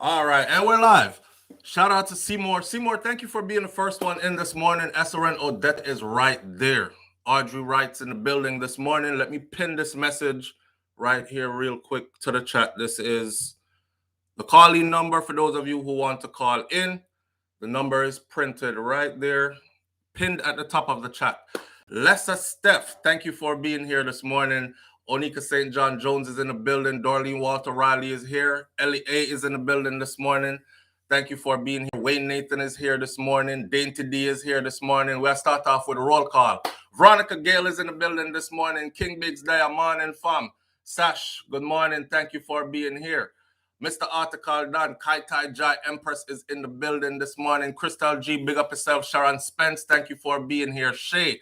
All right, and we're live. Shout out to Seymour. Seymour, thank you for being the first one in this morning. SRN Odette is right there. Audrey Wright's in the building this morning. Let me pin this message right here real quick to the chat. This is the call-in number for those of you who want to call in. The number is printed right there, pinned at the top of the chat. Lessa Steph, thank you for being here this morning. Onika St. John Jones is in the building. Darlene Walter Riley is here. Ellie A is in the building this morning. Thank you for being here. Wayne Nathan is here this morning. Dainty D is here this morning. We'll start off with a roll call. Veronica Gale is in the building this morning. King Biggs Diamond and Fam. Sash, good morning. Thank you for being here. Mr. Article Don, Kai Tai Jai Empress is in the building this morning. Crystal G, big up yourself. Sharon Spence, thank you for being here. Shay,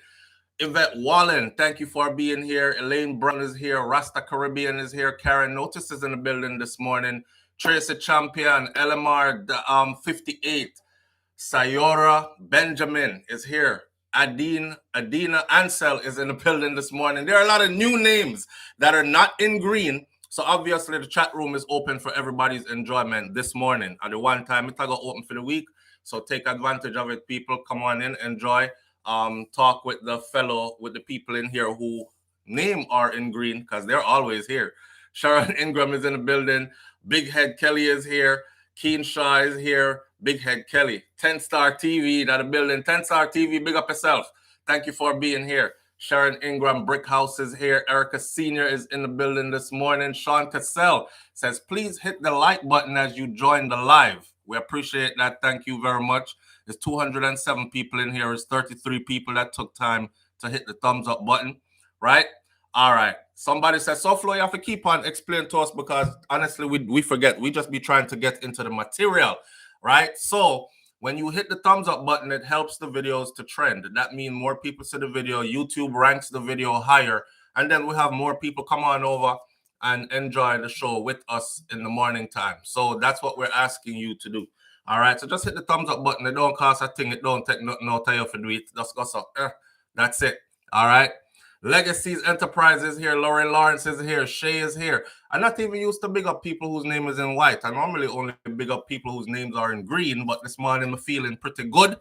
Yvette Wallen, thank you for being here. Elaine Brown is here. Rasta Caribbean is here. Karen Notice is in the building this morning. Tracy Champion, LMR 58. Sayora Benjamin is here. Adina Ansel is in the building this morning. There are a lot of new names that are not in green. So obviously the chat room is open for everybody's enjoyment this morning. At the one time, it's going to open for the week. So take advantage of it, people. Come on in, enjoy. Talk with the people in here who name are in green because they're always here. Sharon Ingram is in the building. Big Head Kelly is here. Keen Shaw is here. Big Head Kelly. 10 Star TV in the building. 10 Star TV, big up yourself. Thank you for being here. Sharon Ingram, Brick House is here. Erica Senior is in the building this morning. Sean Cassell says, please hit the like button as you join the live. We appreciate that. Thank you very much. There's 207 people in here. There's 33 people that took time to hit the thumbs up button, right? All right. Somebody says, SouFLo, you have to keep on explaining to us because honestly, we forget. We just be trying to get into the material, right? So when you hit the thumbs up button, it helps the videos to trend. That means more people see the video. YouTube ranks the video higher. And then we have more people come on over and enjoy the show with us in the morning time. So that's what we're asking you to do. All right. So just hit the thumbs up button. It don't cost a thing. It don't take nothing out of you for do it. Just go so. That's it. All right. Legacies Enterprise is here. Lauren Lawrence is here. Shay is here. I'm not even used to big up people whose name is in white. I normally only big up people whose names are in green, but this morning I'm feeling pretty good.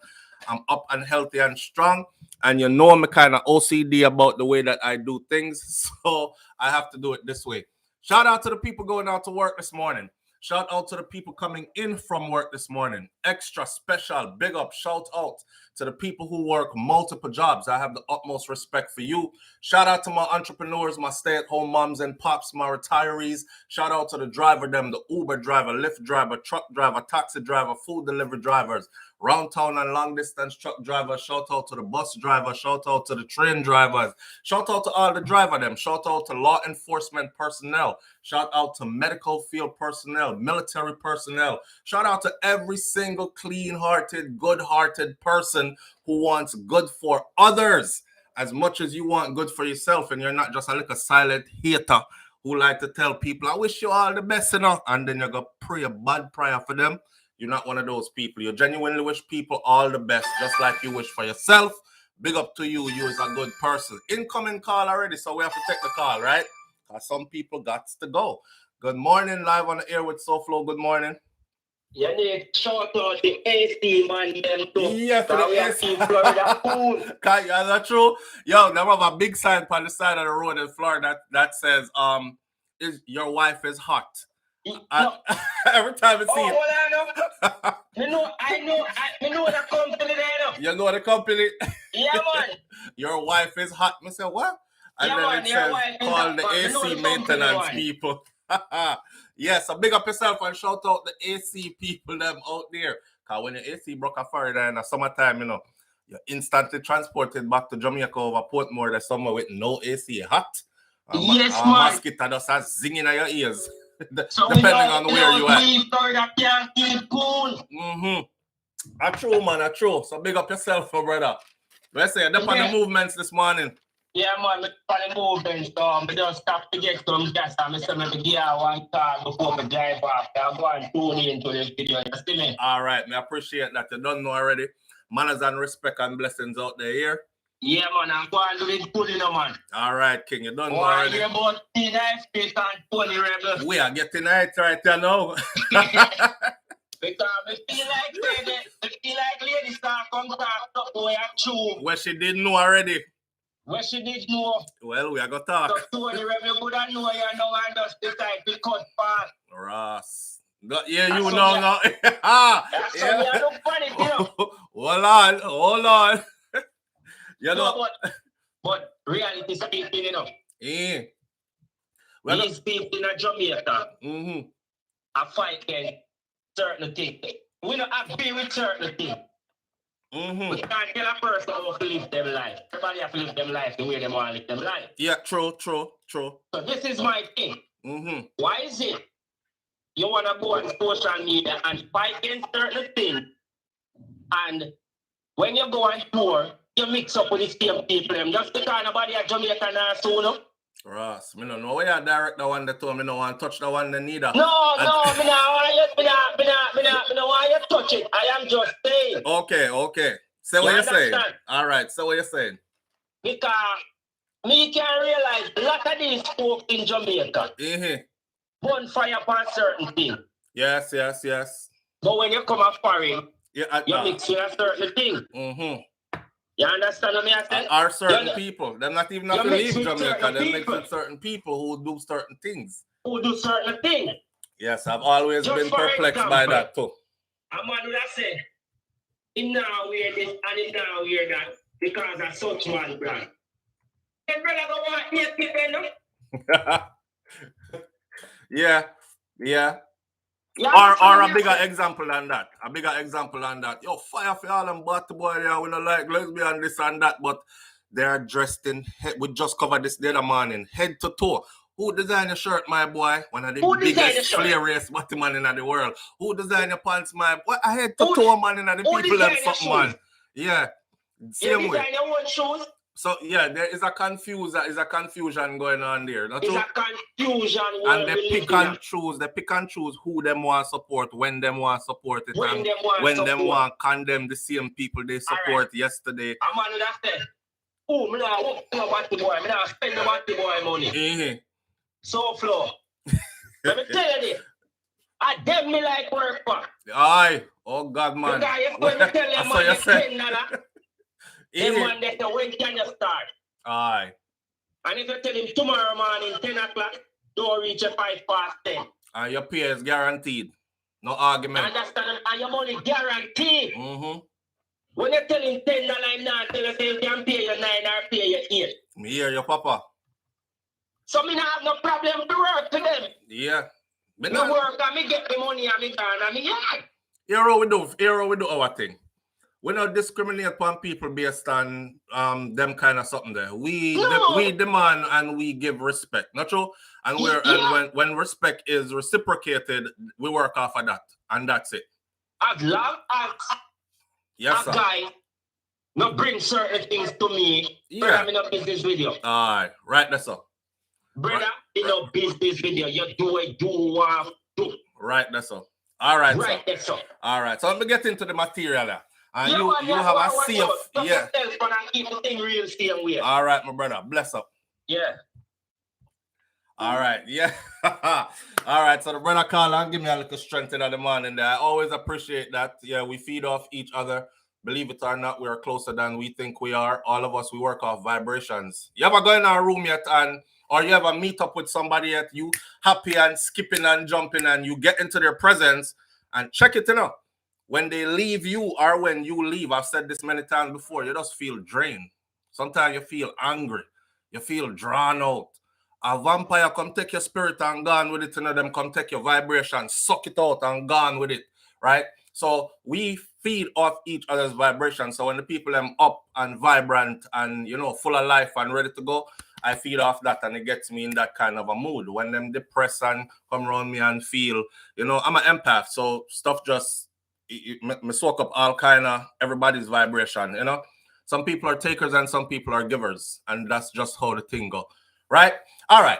I'm up and healthy and strong. And you know I'm kind of OCD about the way that I do things. So I have to do it this way. Shout out to the people going out to work this morning. Shout out to the people coming in from work this morning. Extra special, big up, shout out to the people who work multiple jobs. I have the utmost respect for you. Shout out to my entrepreneurs, my stay-at-home moms and pops, my retirees. Shout out to the driver, the Uber driver, Lyft driver, truck driver, taxi driver, food delivery drivers, round town and long distance truck drivers. Shout out to the bus driver. Shout out to the train drivers. Shout out to all the driver them. Shout out to law enforcement personnel. Shout out to medical field personnel, military personnel. Shout out to every single clean-hearted, good-hearted person who wants good for others as much as you want good for yourself, and you're not just a little silent hater who like to tell people, I wish you all the best, and then you're going to pray a bad prayer for them. You're not one of those people. You genuinely wish people all the best, just like you wish for yourself. Big up to you. You is a good person. Incoming call already, so we have to take the call, right? Some people got to go. Good morning, live on the air with SouFLo. Good morning. You need to shout out the AC man. Yeah, for the AC. Florida cool. Is that true? Yo, they have a big sign on the side of the road in Florida that says, your wife is hot. Every time I see it. I know the company there. You know the company? Yeah, man. Your wife is hot. I said, what? And yeah, then man, it says, call the AC maintenance people. Yes, so big up yourself and shout out the AC people them out there. Because when the AC broke a Florida in the summertime, you're instantly transported back to Jamaica over Portmore. There's somewhere with no AC. Hot. Yes, man. Mosquito just has zinging in your ears. So depending on where you are. Florida can't keep cool. A true, man, a true. So big up yourself, brother. Let's say, up on the movements this morning. Yeah, man, on the movements, I just stop to get some gas and I said, maybe give one car before I drive off. I'm going to tune into this video. You see me? All right, I appreciate that. You don't know already. Manners and respect and blessings out there here. Yeah, man, I'm going to do this good, man. All right, King, you done Why already. you about Ifrica and Tony rebel? We are getting it right here now. Because I feel like lady start come talk up boy and chew. What she didn't know already. What she did know. Well, we are going to talk. So Tony rebel good and know you know and just decide to cut fast. Ross. Yeah, you That's know now. That's yeah. So you look funny, you know. Hold on. You know. But reality speaking, you know. Yeah. Well, these people in Jamaica, I fight against certain things. We don't agree with certain things. We can't tell a person how to live their life. Everybody has to live their life the way they want to live their life. Yeah, true. So this is my thing. Why is it you want to go on social media and fight against certain things, and when you go on tour, you mix up with the same people, just because nobody at Jamaica now soon? Ross, I don't know where you direct the one that told me no one touch the one that neither. No, I don't want you to touch it. I am just saying. Okay. Say what you're saying. All right, say what you're saying. Because me can realize a lot of these folks in Jamaica bonfire upon certain things. Yes. But when you come a foreign, you mix with a certain thing. You understand what I say? Are certain people. They're not even not to leave Jamaica. They mix with certain people who do certain things. Yes, I've always been perplexed by that too. I'm going to say, him now wear this and him now wear that because of such one brand. Then brother go want hate people, no? Yeah. Or a bigger example than that. Yo, fire for all them bad boy there. We don't like lesbian, this and that, but they're dressed in head. We just covered this the other morning, head to toe. Who designed your shirt, my boy? One of the biggest flairiest body man in the world. Who designed your pants, my boy? A head to toe man in the people them something, man. Yeah. Same way. Design your own shoes? So yeah, there is a confusion going on there. It's a confusion. And they pick and choose who them want support, when them want support it, when them want condemn the same people they support yesterday. I'm on that said, oh, me not work for Batty boy, me not spend the Batty boy money. SouFLo. Let me tell you this. I dem me like work for. Aye. Oh God, man. When you tell them man $10, then man they say, when can you start? Aye. And if you tell him tomorrow morning 10 o'clock, don't reach a 10:05. And your pay is guaranteed. No argument. Understand? And your money guaranteed. When you tell him $10, I'm not tell you say you can pay your 9 or pay your 8. Me hear your papa. So me not have no problem to work to them. Yeah. Me work and me get the money and me gone and me yard. Here we do our thing. We don't discriminate upon people based on them kind of something there. We demand and we give respect. Not true? And when respect is reciprocated, we work off of that. And that's it. As long as a guy not bring certain things to me, brother, I'm in a business video. Alright, right, that's all. Brother, in a business video, you do what you want to. Right, that's all. Alright, right, that's all. Alright, so let me get into the material there. And you have a safe, keep the thing real same way. All right, my brother, bless up. Yeah. All right, yeah. All right, so the brother call and give me a little strength in the morning there. I always appreciate that. Yeah, we feed off each other. Believe it or not, we are closer than we think we are. All of us, we work off vibrations. You ever go in our room yet or you ever meet up with somebody yet, you happy and skipping and jumping and you get into their presence and check it out. When they leave you or when you leave, I've said this many times before, you just feel drained. Sometimes you feel angry. You feel drawn out. A vampire come take your spirit and gone with it, and them come take your vibration, suck it out and gone with it, right? So we feed off each other's vibration. So when the people them up and vibrant and, full of life and ready to go, I feed off that and it gets me in that kind of a mood. When them depressed and come around me and feel, I'm an empath, so stuff just... me soak up all kind of everybody's vibration, Some people are takers and some people are givers. And that's just how the thing go. Right? All right.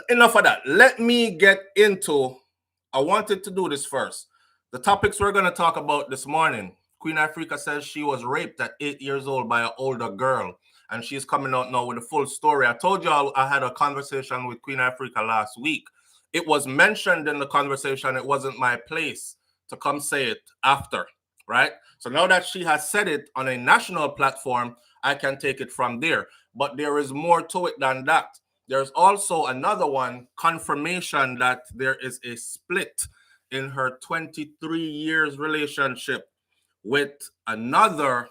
Enough of that. Let me get into... I wanted to do this first. The topics we're going to talk about this morning. Queen Ifrica says she was raped at 8 years old by an older girl, and she's coming out now with a full story. I told you I had a conversation with Queen Ifrica last week. It was mentioned in the conversation. It wasn't my place to come say it after, right? So now that she has said it on a national platform, I can take it from there. But there is more to it than that. There's also another one, confirmation that there is a split in her 23 years relationship with another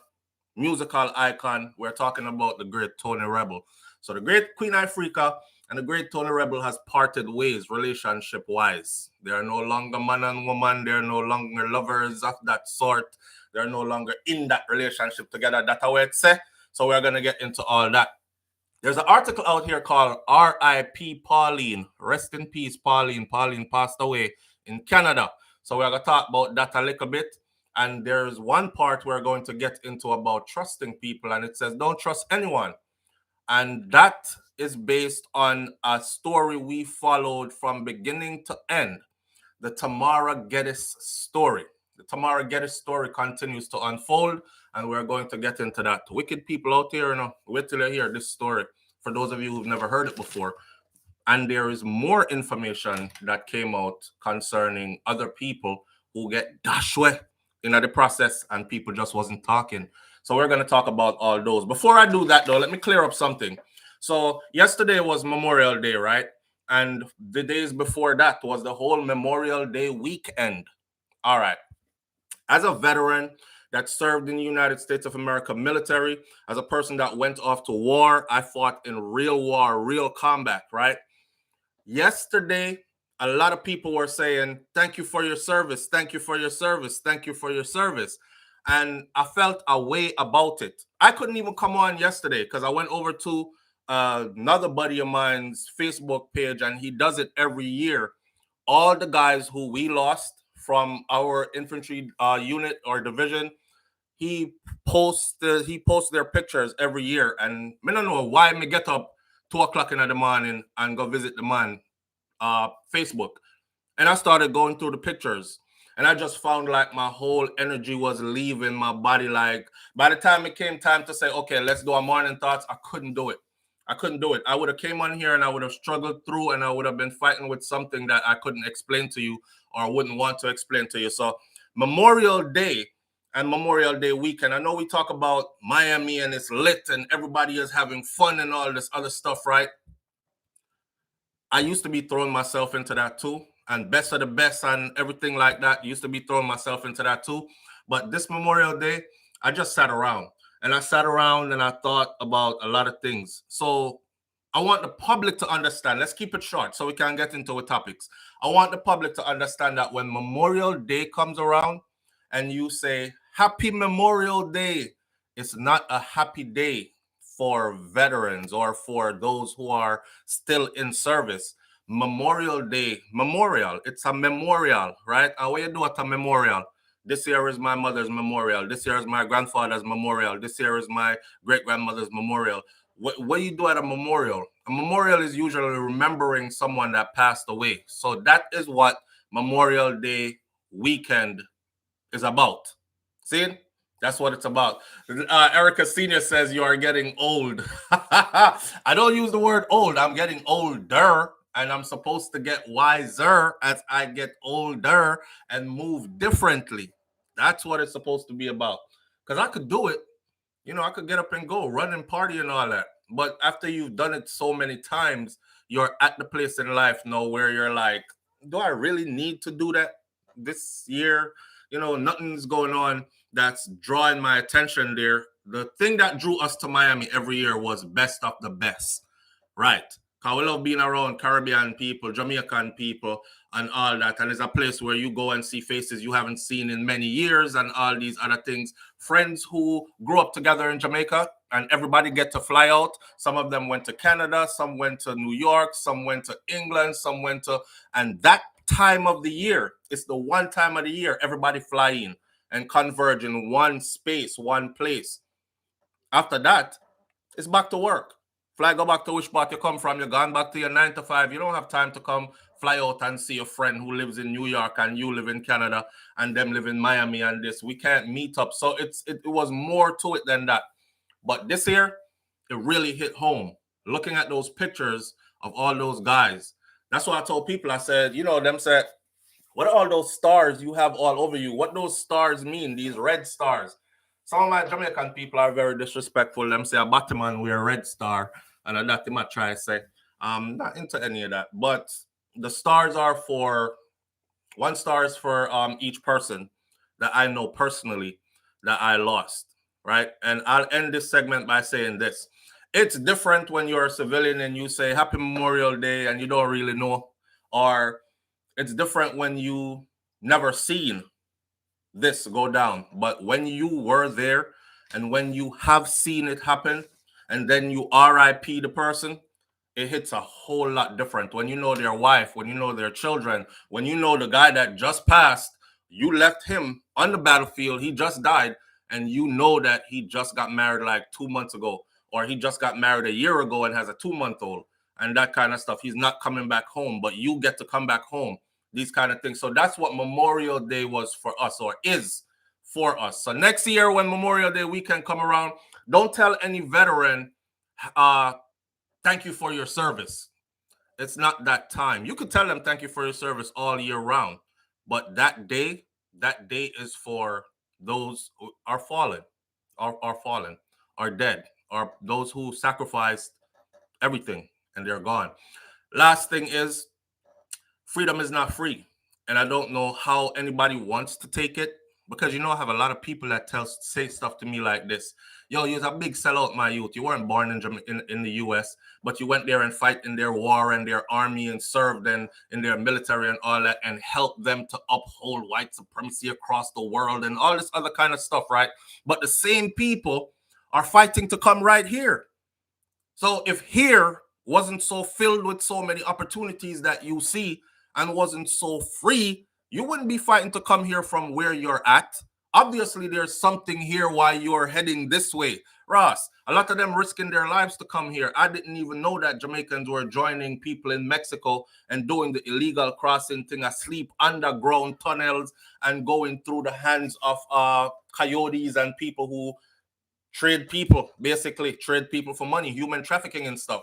musical icon. We're talking about the great Tony Rebel. So the great Queen Ifrica and the great Tony Rebel has parted ways relationship-wise. They are no longer man and woman. They're no longer lovers of that sort. They're no longer in that relationship together. That's how it's said. So we're going to get into all that. There's an article out here called R.I.P. Pauline. Rest in peace, Pauline. Pauline passed away in Canada. So we're going to talk about that a little bit. And there's one part we're going to get into about trusting people. And it says, don't trust anyone. And that is based on a story we followed from beginning to end. The Tamara Geddes story. The Tamara Geddes story continues to unfold, and we're going to get into that. Wicked people out here, wait till you hear this story. For those of you who've never heard it before. And there is more information that came out concerning other people who get dashed away in the process, and people just wasn't talking. So we're going to talk about all those. Before I do that, though, let me clear up something. So yesterday was Memorial Day, right? And the days before that was the whole Memorial Day weekend. All right. As a veteran that served in the United States of America military, as a person that went off to war, I fought in real war, real combat, right? Yesterday, a lot of people were saying, thank you for your service, thank you for your service, thank you for your service. And I felt a way about it. I couldn't even come on yesterday because I went over to another buddy of mine's Facebook page, and he does it every year. All the guys who we lost from our infantry unit or division, he posts their pictures every year. And I don't know why me get up 2 o'clock in the morning and go visit the man Facebook. And I started going through the pictures. And I just found like my whole energy was leaving my body. Like by the time it came time to say, okay, let's do our morning thoughts, I couldn't do it. I would have came on here and I would have struggled through, and I would have been fighting with something that I couldn't explain to you or wouldn't want to explain to you. So Memorial Day and Memorial Day weekend, I know we talk about Miami and it's lit and everybody is having fun and all this other stuff, right? I used to be throwing myself into that too. And best of the best and everything like that. Used to be throwing myself into that too. But this Memorial Day, I just sat around. And I sat around and I thought about a lot of things. So I want the public to understand. Let's keep it short so we can get into the topics. I want the public to understand that when Memorial Day comes around and you say, Happy Memorial Day, it's not a happy day for veterans or for those who are still in service. Memorial Day, memorial. It's a memorial, right? And what you do at a memorial? This year is my mother's memorial. This year is my grandfather's memorial. This year is my great-grandmother's memorial. What do you do at a memorial? A memorial is usually remembering someone that passed away. So that is what Memorial Day weekend is about. See? That's what it's about. Erica Senior says you are getting old. I don't use the word old. I'm getting older. And I'm supposed to get wiser as I get older and move differently. That's what it's supposed to be about. Because I could do it. I could get up and go, run and party and all that. But after you've done it so many times, you're at the place in life now where you're like, do I really need to do that this year? Nothing's going on that's drawing my attention there. The thing that drew us to Miami every year was best of the best. Right. Because we love being around Caribbean people, Jamaican people, and all that. And it's a place where you go and see faces you haven't seen in many years and all these other things. Friends who grew up together in Jamaica and everybody get to fly out. Some of them went to Canada, some went to New York, some went to England, some went to... And that time of the year, it's the one time of the year everybody fly in and converge in one space, one place. After that, it's back to work. Fly, go back to which part you come from. You're gone back to your 9 to 5. You don't have time to come fly out and see a friend who lives in New York and you live in Canada and them live in Miami and this. We can't meet up. So it was more to it than that. But this year, it really hit home. Looking at those pictures of all those guys. That's why I told people, I said, you know, them said, what are all those stars you have all over you? What those stars mean, these red stars? Some of my Jamaican people are very disrespectful. Them say a Batman wear a red star. And that they might try to say. I'm not into any of that. But the stars are for, one star is for each person that I know personally that I lost, right? And I'll end this segment by saying this. It's different when you're a civilian and you say Happy Memorial Day and you don't really know, or it's different when you never seen this go down. But when you were there and when you have seen it happen and then you R.I.P. the person, it hits a whole lot different. When you know their wife, when you know their children, when you know the guy that just passed, you left him on the battlefield, he just died, and you know that he just got married like 2 months ago, or he just got married a year ago and has a 2-month-old, and that kind of stuff. He's not coming back home, but you get to come back home, these kind of things. So that's what Memorial Day was for us, or is for us. So next year when Memorial Day weekend come around, don't tell any veteran, thank you for your service. It's not that time. You could tell them thank you for your service all year round, but that day is for those who are fallen, are dead, are those who sacrificed everything and they're gone. Last thing is, freedom is not free. And I don't know how anybody wants to take it, because you know I have a lot of people that say stuff to me like this. Yo, you're a big sellout, my youth. You weren't born in the US, but you went there and fight in their war and their army and served in their military and all that, and helped them to uphold white supremacy across the world and all this other kind of stuff, right? But the same people are fighting to come right here. So if here wasn't so filled with so many opportunities that you see and wasn't so free, you wouldn't be fighting to come here from where you're at. Obviously, there's something here why you're heading this way. Ross, a lot of them risking their lives to come here. I didn't even know that Jamaicans were joining people in Mexico and doing the illegal crossing thing, asleep underground tunnels and going through the hands of coyotes and people who trade people, basically trade people for money, human trafficking and stuff.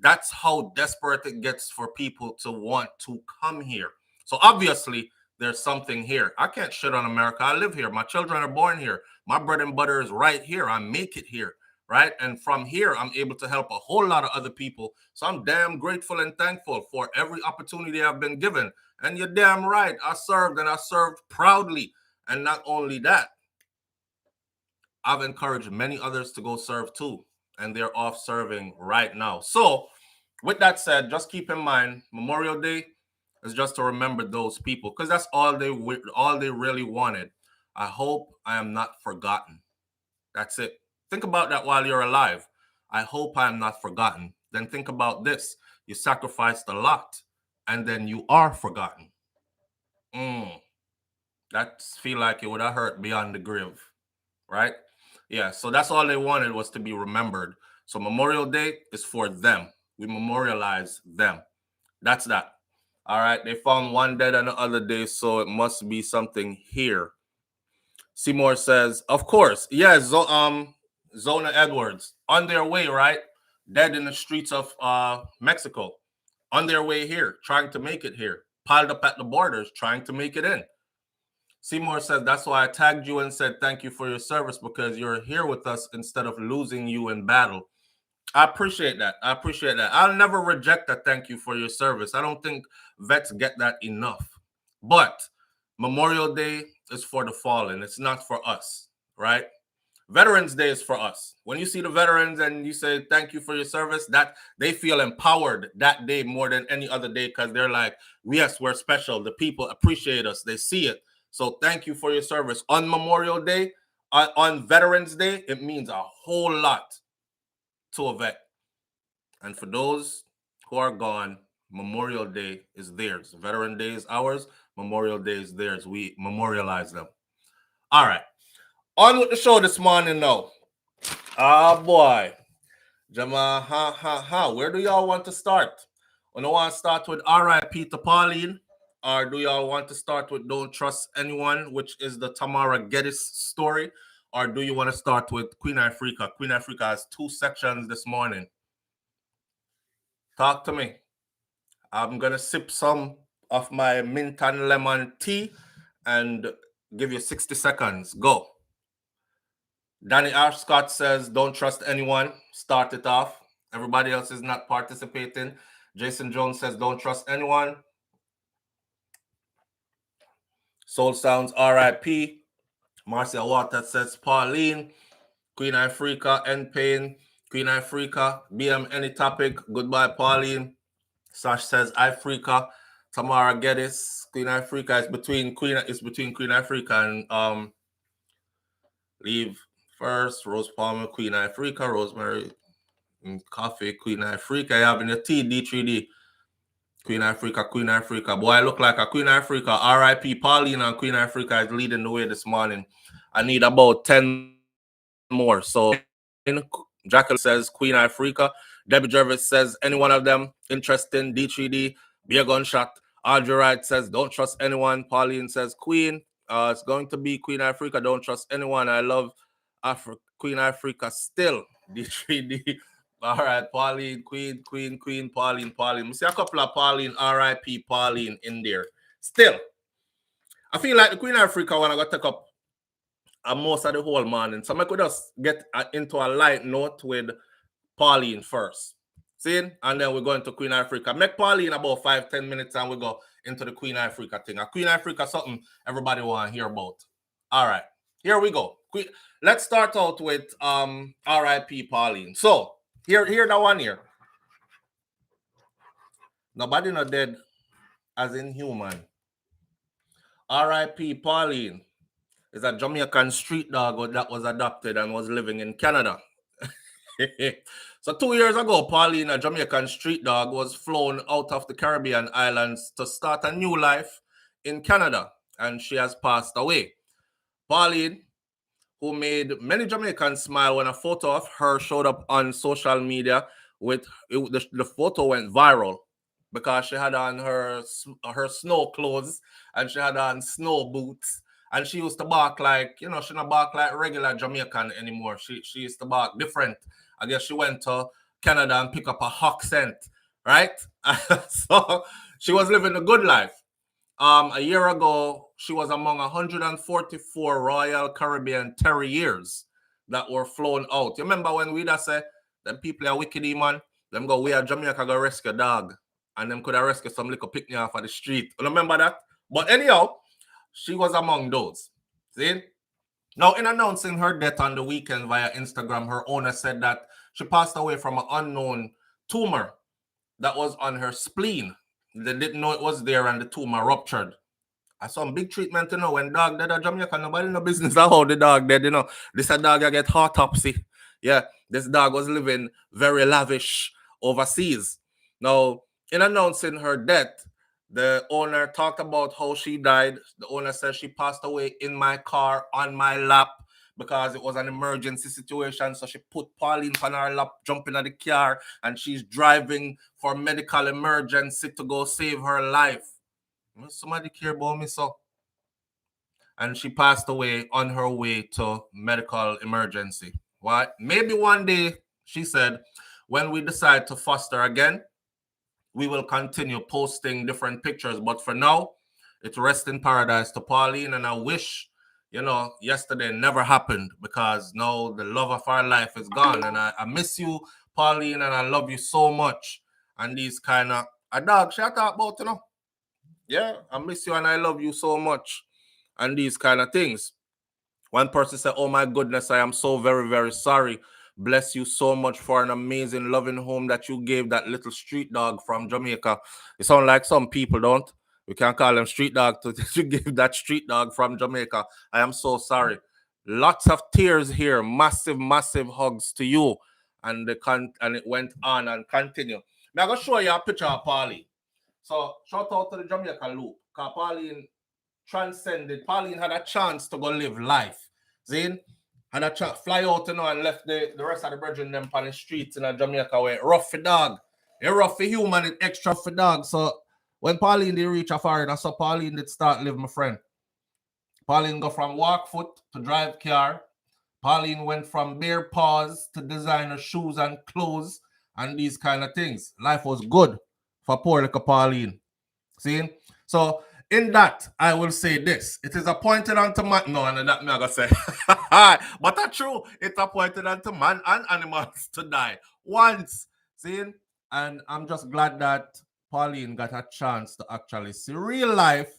That's how desperate it gets for people to want to come here. So obviously there's something here. I can't shit on America. I live here. My children are born here. My bread and butter is right here. I make it here, right? And from here, I'm able to help a whole lot of other people. So I'm damn grateful and thankful for every opportunity I've been given. And you're damn right. I served, and I served proudly. And not only that, I've encouraged many others to go serve too, and they're off serving right now. So with that said, just keep in mind, Memorial Day is just to remember those people, because that's all they really wanted. I hope I am not forgotten. That's it. Think about that while you're alive. I hope I am not forgotten. Then think about this. You sacrificed a lot, and then you are forgotten. That feel like it would have hurt beyond the grave, right? Yeah, so that's all they wanted, was to be remembered. So Memorial Day is for them. We memorialize them. That's that. All right, they found one dead on the other day, so it must be something here. Seymour says, of course. Yeah, Zona Edwards, on their way, right? Dead in the streets of Mexico. On their way here, trying to make it here. Piled up at the borders, trying to make it in. Seymour says, that's why I tagged you and said thank you for your service, because you're here with us instead of losing you in battle. I appreciate that. I'll never reject a thank you for your service. I don't think vets get that enough. But Memorial Day is for the fallen. It's not for us, right? Veterans Day is for us. When you see the veterans and you say thank you for your service, that they feel empowered that day more than any other day, because they're like, yes, we're special. The people appreciate us. They see it. So thank you for your service. On Memorial Day, on Veterans Day, it means a whole lot to a vet. And for those who are gone, Memorial Day is theirs. Veteran Day is ours. Memorial Day is theirs. We memorialize them. All right. On with the show this morning, though. Oh, boy. Jama, where do y'all want to start? You want to start with R.I.P to Pauline? Or do y'all want to start with Don't Trust Anyone, which is the Tamara Geddes story? Or do you want to start with Queen Ifrica? Queen Ifrica has 2 sections this morning. Talk to me. I'm going to sip some of my mint and lemon tea and give you 60 seconds. Go. Danny R. Scott says, don't trust anyone. Start it off. Everybody else is not participating. Jason Jones says, don't trust anyone. Soul Sounds R.I.P. Marcia Waters says, Pauline. Queen Ifrica, N Pain. Queen Ifrica, BM Any Topic. Goodbye, Pauline. Sash says, Ifrica. Tamara Geddes. Queen Ifrica is between Queen Ifrica and Leave First. Rose Palmer, Queen Ifrica. Rosemary Coffee, Queen Ifrica. You having your tea, D3D. Queen Ifrica. Boy, I look like a Queen Ifrica. R.I.P. Pauline and Queen Ifrica is leading the way this morning. I need about 10 more. So, Jacqueline says Queen Ifrica. Debbie Jervis says any one of them. Interesting. D3D. Be a gunshot. Audrey Wright says don't trust anyone. Pauline says Queen. It's going to be Queen Ifrica. Don't trust anyone. I love Queen Ifrica still. D3D. All right, Pauline, Queen, Pauline. We see a couple of Pauline, R.I.P. Pauline in there. Still, I feel like the Queen Ifrica when I got to take up most of the whole morning. So I could just get into a light note with Pauline first. See? And then we're going to Queen Ifrica. Make Pauline about 5-10 minutes and we go into the Queen Ifrica thing. A Queen Ifrica something everybody want to hear about. All right. Here we go. Let's start out with R.I.P. Pauline. So, here the one here. Nobody not dead as in human. R.I.P. Pauline is a Jamaican street dog that was adopted and was living in Canada. So 2 years ago, Pauline, a Jamaican street dog, was flown out of the Caribbean islands to start a new life in Canada, and she has passed away. Pauline, who made many Jamaicans smile when a photo of her showed up on social media, the photo went viral because she had on her snow clothes and she had on snow boots. And she used to bark like, she don't bark like regular Jamaican anymore. She used to bark different. I guess she went to Canada and pick up a hawk scent, right? So she was living a good life. A year ago, she was among 144 Royal Caribbean Terriers that were flown out. You remember when we that say, them people are wicked, man? Them go, we are Jamaica go rescue dog. And them could have rescued some little picnic off of the street. You remember that? But anyhow, she was among those. See? Now, in announcing her death on the weekend via Instagram, her owner said that she passed away from an unknown tumor that was on her spleen. They didn't know it was there and the tumor ruptured. I saw some big treatment, when dog dead at Jamaica, nobody no business at how the dog dead, This a dog I get autopsy. Yeah, this dog was living very lavish overseas. Now, in announcing her death, the owner talked about how she died. The owner said she passed away in my car on my lap because it was an emergency situation. So she put Pauline on her lap, jumping at the car, and she's driving for medical emergency to go save her life. Somebody care about me, so. And she passed away on her way to medical emergency. What? Maybe one day, she said, when we decide to foster again, we will continue posting different pictures. But for now, it's rest in paradise to Pauline. And I wish, yesterday never happened because now the love of our life is gone. And I miss you, Pauline, and I love you so much. And these kind of, a dog, she talk about, yeah, I miss you and I love you so much. And these kind of things. One person said, oh my goodness, I am so very, very sorry. Bless you so much for an amazing, loving home that you gave that little street dog from Jamaica. It sounds like some people don't. We can't call them street dog to give that street dog from Jamaica. I am so sorry. Lots of tears here. Massive, massive hugs to you. And it went on and continued. Now I'm going to show you a picture of Pauline. So shout out to the Jamaica loop. Because Pauline transcended. Pauline had a chance to go live life. See? And I fly out, you know, and left the rest of the brethren them on the streets in Jamaica where rough for dog. It rough for human, it extra for dog. So when Pauline did reach a foreign, that's how Pauline did start live, my friend. Pauline go from walk foot to drive car. Pauline went from bare paws to designer shoes and clothes and these kind of things. Life was good for poor little Pauline. See? So in that, I will say this. It is appointed unto man. No, and that me I gonna say. But that's true. It's appointed unto man and animals to die once. See? And I'm just glad that Pauline got a chance to actually see real life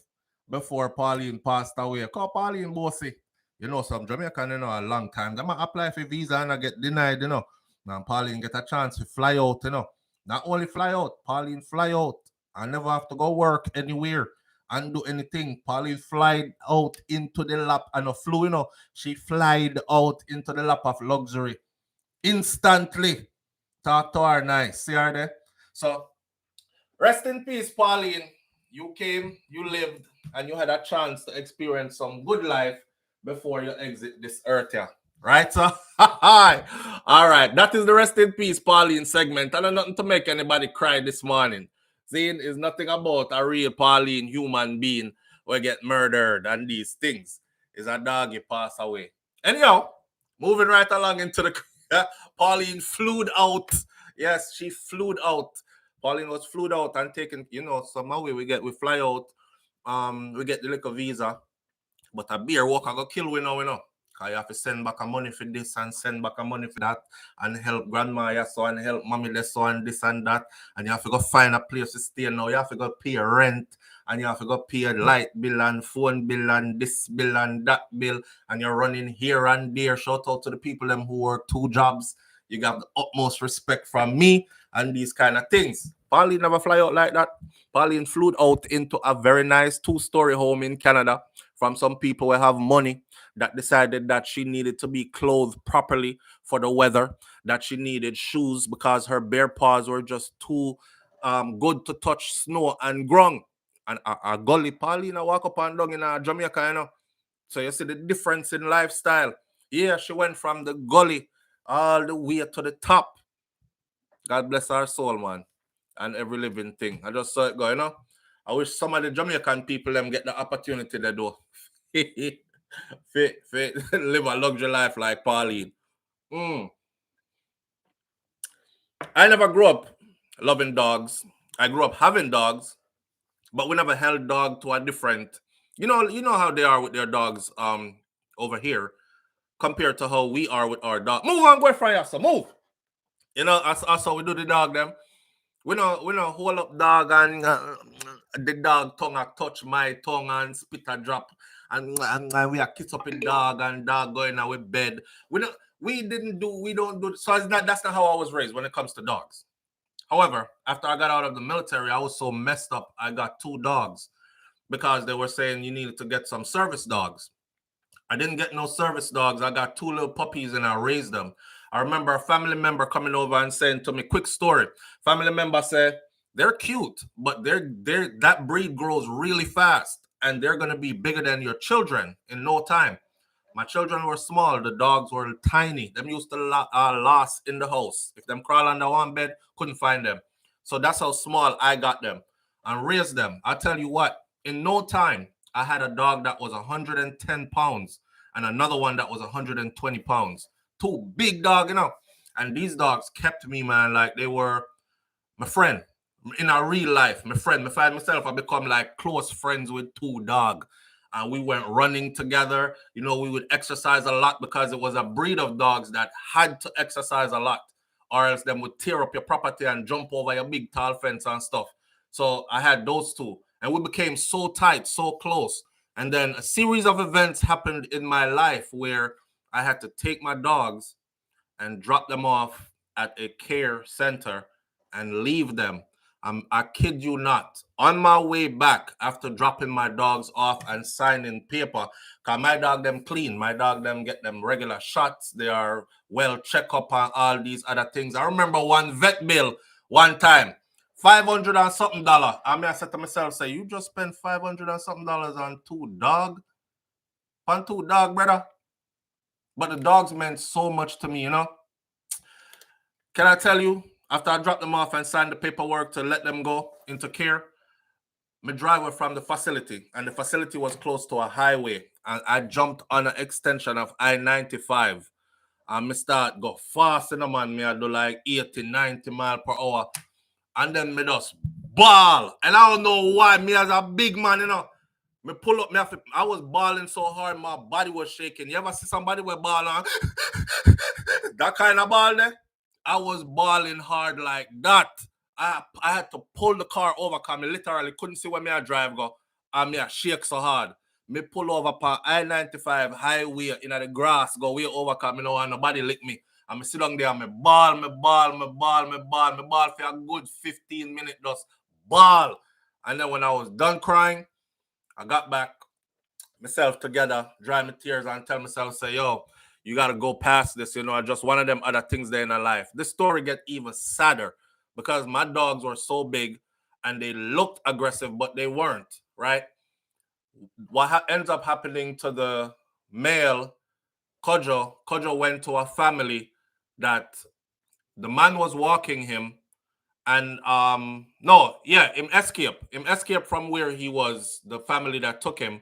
before Pauline passed away. Because Pauline bossy. You know, some Jamaican, you know, a long time. They might apply for visa and I get denied, you know. Now Pauline get a chance to fly out, you know. Not only fly out, Pauline fly out. I never have to go work anywhere and do anything. Pauline flied out into the lap and a flew, you know. She flied out into the lap of luxury instantly. Talk to her nice. See her there? So, rest in peace, Pauline. You came, you lived, and you had a chance to experience some good life before you exit this earth here. Right, so all right. That is the rest in peace, Pauline segment. I don't nothing to make anybody cry this morning. Seeing is nothing about a real Pauline human being who get murdered and these things. Is a dog you pass away. Anyhow, moving right along into the Pauline flew out. Yes, she flew out. Pauline was flew out and taken, you know, somehow we fly out. We get the little visa. But a beer walker go kill we now, you know. Because you have to send back a money for this and send back a money for that and help grandma so and help mommy so and this and that. And you have to go find a place to stay now. You have to go pay rent and you have to go pay a light bill and phone bill and this bill and that bill. And you're running here and there. Shout out to the people them who work 2 jobs. You got the utmost respect from me and these kind of things. Pauline never fly out like that. Pauline flew out into a very nice 2-story home in Canada from some people who have money that decided that she needed to be clothed properly for the weather, that she needed shoes because her bare paws were just too good to touch snow and ground. And a gully Pauline walk up and down in Jamaica, you know. So you see the difference in lifestyle. Yeah, she went from the gully all the way to the top. God bless her soul, man. And every living thing. I just saw it go, you know. I wish some of the Jamaican people them get the opportunity to do. Live a luxury life like Pauline. I never grew up loving dogs. I grew up having dogs, but we never held dog to a different. You know how they are with their dogs over here compared to how we are with our dog. Move on, go from here, so move. You know, that's how we do the dog them. We know hold up dog and the dog tongue touch my tongue and spit a drop and we are kiss up in dog and dog going out with bed. We don't do so. That's not how I was raised when it comes to dogs. However, after I got out of the military, I was so messed up. I got 2 dogs because they were saying you needed to get some service dogs. I didn't get no service dogs. I got 2 little puppies and I raised them. I remember a family member coming over and saying to me, quick story. Family member said, they're cute, but that breed grows really fast and they're going to be bigger than your children in no time. My children were small. The dogs were tiny. Them used to last in the house. If them crawl under one bed, couldn't find them. So that's how small I got them and raised them. I tell you what, in no time, I had a dog that was 110 pounds and another one that was 120 pounds. 2 big dogs, you know. And these dogs kept me, man, like they were my friend. In our real life, my friend. I find myself, I become like close friends with 2 dogs. And we went running together. You know, we would exercise a lot because it was a breed of dogs that had to exercise a lot. Or else them would tear up your property and jump over your big tall fence and stuff. So I had those 2. And we became so tight, so close. And then a series of events happened in my life where I had to take my dogs and drop them off at a care center and leave them. I kid you not. On my way back, after dropping my dogs off and signing paper, because my dog them clean. My dog them get them regular shots. They are well checked up on all these other things. I remember one vet bill one time. $500 and something. I said to myself, say, you just spent $500 and something on 2 dog? On 2 dog, brother? But the dogs meant so much to me, you know. Can I tell you, after I dropped them off and signed the paperwork to let them go into care, my driver from the facility, and the facility was close to a highway, and I jumped on an extension of I-95. And me start go fast, you know, man. Me I do like 80, 90 mile per hour. And then me just ball. And I don't know why. Me as a big man, you know. Me pull up, I was balling so hard, my body was shaking. You ever see somebody with ball on? That kind of ball there? I was balling hard like that. I had to pull the car over because I literally couldn't see where me I drive go. And me I shake so hard. Me pull over per I-95 highway in the grass, go way over because me no want nobody lick me. And me sit down there and me ball for a good 15 minutes, just ball. And then when I was done crying, I got back myself together, dry my tears, and tell myself, say, yo, you got to go past this, you know, just one of them other things there in our life. This story get even sadder because my dogs were so big and they looked aggressive, but they weren't, right? What ends up happening to the male, Kojo went to a family that the man was walking him and him escape from where he was, the family that took him,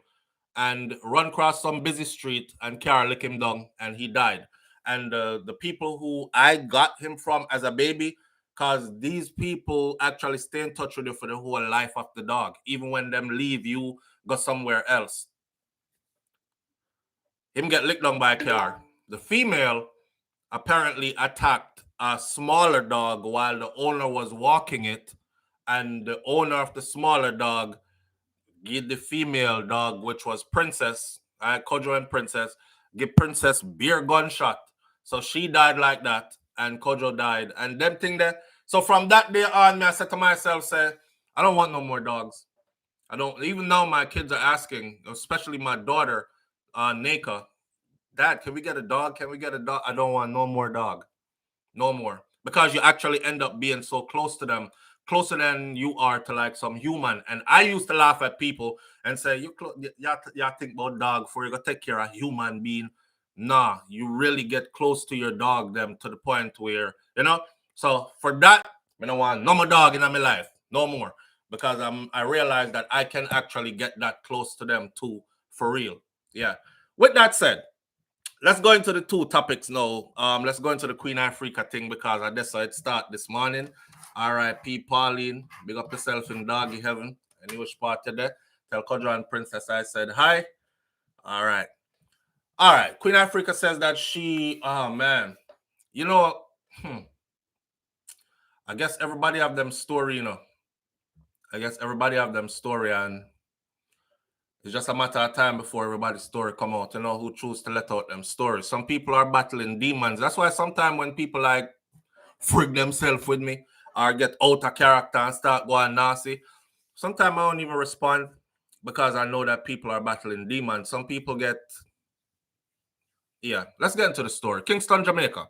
and run across some busy street and car lick him down and he died. And the people who I got him from as a baby, because these people actually stay in touch with you for the whole life of the dog. Even when them leave, you go somewhere else. Him get licked down by a car. The female apparently attacked a smaller dog while the owner was walking it, and the owner of the smaller dog give the female dog, which was Princess, Kojo and Princess, give Princess beer gunshot. So she died like that, and Kojo died. And them thing there. So from that day on, I said to myself, say, I don't want no more dogs. I don't. Even now, my kids are asking, especially my daughter, Naka, Dad, can we get a dog? Can we get a dog? I don't want no more dog. No more. Because you actually end up being so close to them, closer than you are to like some human. And I used to laugh at people and say, you think about dog before you go take care of a human being. Nah, you really get close to your dog them to the point where, you know. So for that, I don't want no more dog in my life. No more. Because I realized that I can actually get that close to them too, for real. Yeah. With that said, let's go into the two topics now. Let's go into the Queen Ifrica thing because I just saw it start this morning. R.I.P. Pauline, big up yourself in doggy heaven. And you was part of that. Tell Kodra and Princess I said hi. All right. Queen Ifrica says that she, oh man, you know, I guess everybody have them story, you know. I guess everybody have them story, and it's just a matter of time before everybody's story come out, you know, who choose to let out them stories. Some people are battling demons. That's why sometimes when people like freak themselves with me or get out of character and start going nasty, sometimes I don't even respond because I know that people are battling demons. Some people get, yeah. Let's get into the story. Kingston, Jamaica.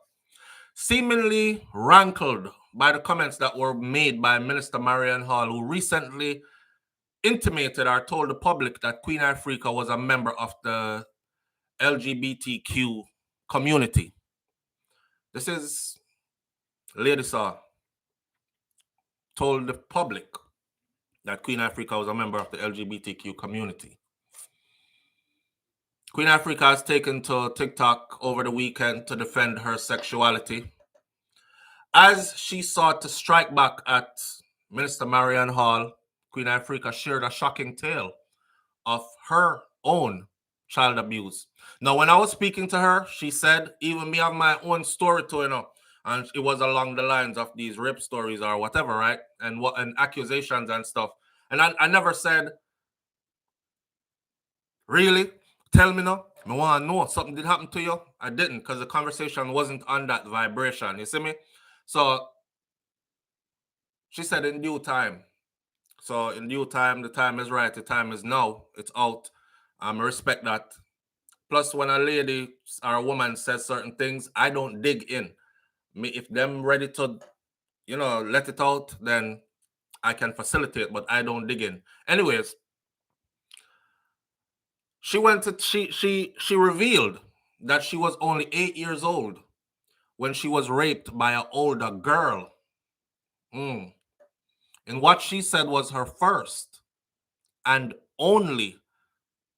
Seemingly rankled by the comments that were made by Minister Marian Hall, who recently intimated or told the public that Queen Ifrica was a member of the LGBTQ community. This is Lady Saw told the public that Queen Ifrica was a member of the LGBTQ community. Queen Ifrica has taken to TikTok over the weekend to defend her sexuality. As she sought to strike back at Minister Marian Hall, Queen Ifrica shared a shocking tale of her own child abuse. Now, when I was speaking to her, she said, even me have my own story to, you know, and it was along the lines of these rape stories or whatever, right? And accusations and stuff. And I never said, really? Tell me now. I want to know something did happen to you. I didn't, because the conversation wasn't on that vibration. You see me? So she said in due time. So in due time, the time is right. The time is now. It's out. I respect that. Plus, when a lady or a woman says certain things, I don't dig in. If them ready to, you know, let it out, then I can facilitate, but I don't dig in. Anyways, she revealed that she was only 8 years old when she was raped by an older girl. And what she said was her first and only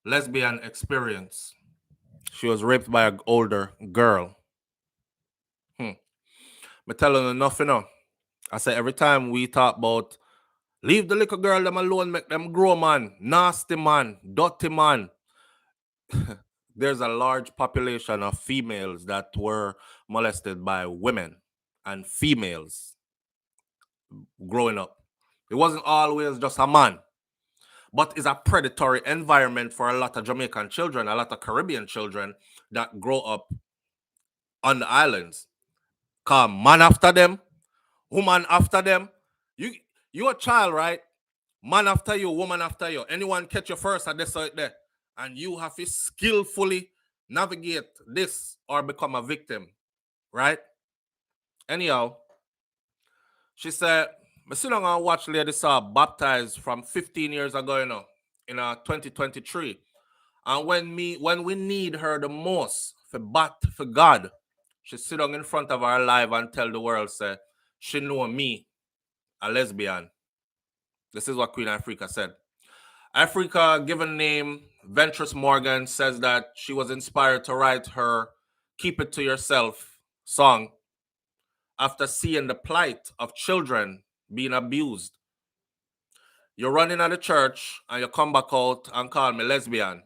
lesbian experience. She was raped by an older girl. I'm telling you nothing. I say every time we talk about leave the little girl them alone, make them grow, man. Nasty man, dirty man. There's a large population of females that were molested by women and females growing up. It wasn't always just a man, but it's a predatory environment for a lot of Jamaican children, a lot of Caribbean children that grow up on the islands. Come man after them, woman after them. You a child, right? Man after you, woman after you. Anyone catch you first at this right there. And you have to skillfully navigate this or become a victim, right? Anyhow, she said, I sit down and watch Lady Saw baptized from 15 years ago, in 2023. And when we need her the most for God, she sit down in front of her live and tell the world, say, she know me, a lesbian. This is what Queen Ifrica said. Ifrica, given name Ventress Morgan, says that she was inspired to write her Keep It To Yourself song after seeing the plight of children being abused. You're running at the church and you come back out and call me lesbian.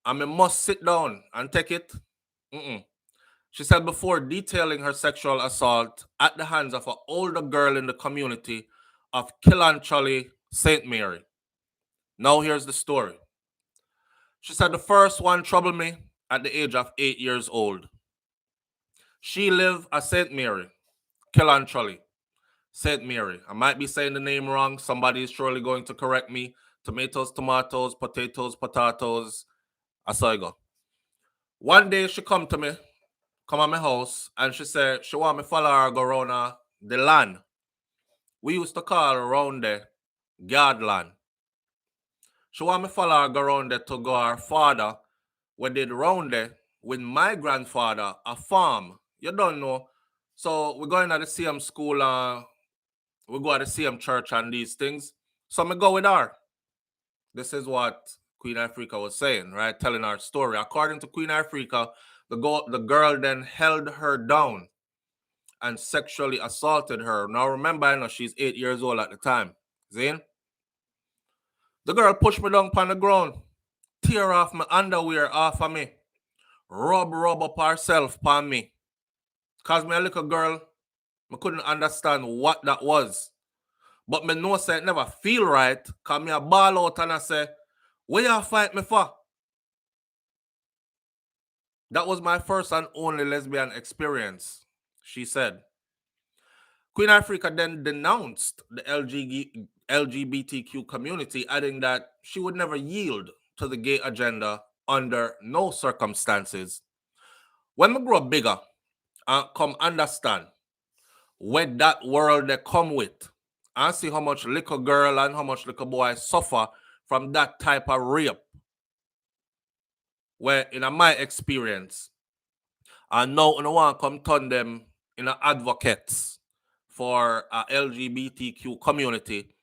And I must sit down and take it. She said before detailing her sexual assault at the hands of an older girl in the community of Killancholy, St. Mary. Now here's the story. She said the first one troubled me at the age of 8 years old. She lived at St. Mary, Killancholy, St. Mary. I might be saying the name wrong. Somebody is surely going to correct me. Tomatoes, tomatoes, potatoes, potatoes. I saw it go. One day she come to me, come at my house, and she said she want me follow her go around the land. We used to call around there guard land. She want me follow her go around there to go her father, we did round there with my grandfather, a farm. You don't know. So we're going to the same school, we go to the same church and these things. So I go with her. This is what Queen Ifrica was saying, right? Telling our story. According to Queen Ifrica, the girl then held her down and sexually assaulted her. Now remember, I know she's 8 years old at the time. Zane? The girl pushed me down upon the ground, tear off my underwear off of me, rub up herself upon me. Cause me a little girl, I couldn't understand what that was. But me know say it never feel right. Cause me a ball out and I say, what you fight me for? That was my first and only lesbian experience, she said. Queen Ifrica then denounced the LGBTQ community, adding that she would never yield to the gay agenda under no circumstances. When we grow bigger and come understand what that world they come with, and see how much little girl and how much little boy suffer from that type of rape, where in my experience, and now I want to come turn them in advocates for a LGBTQ community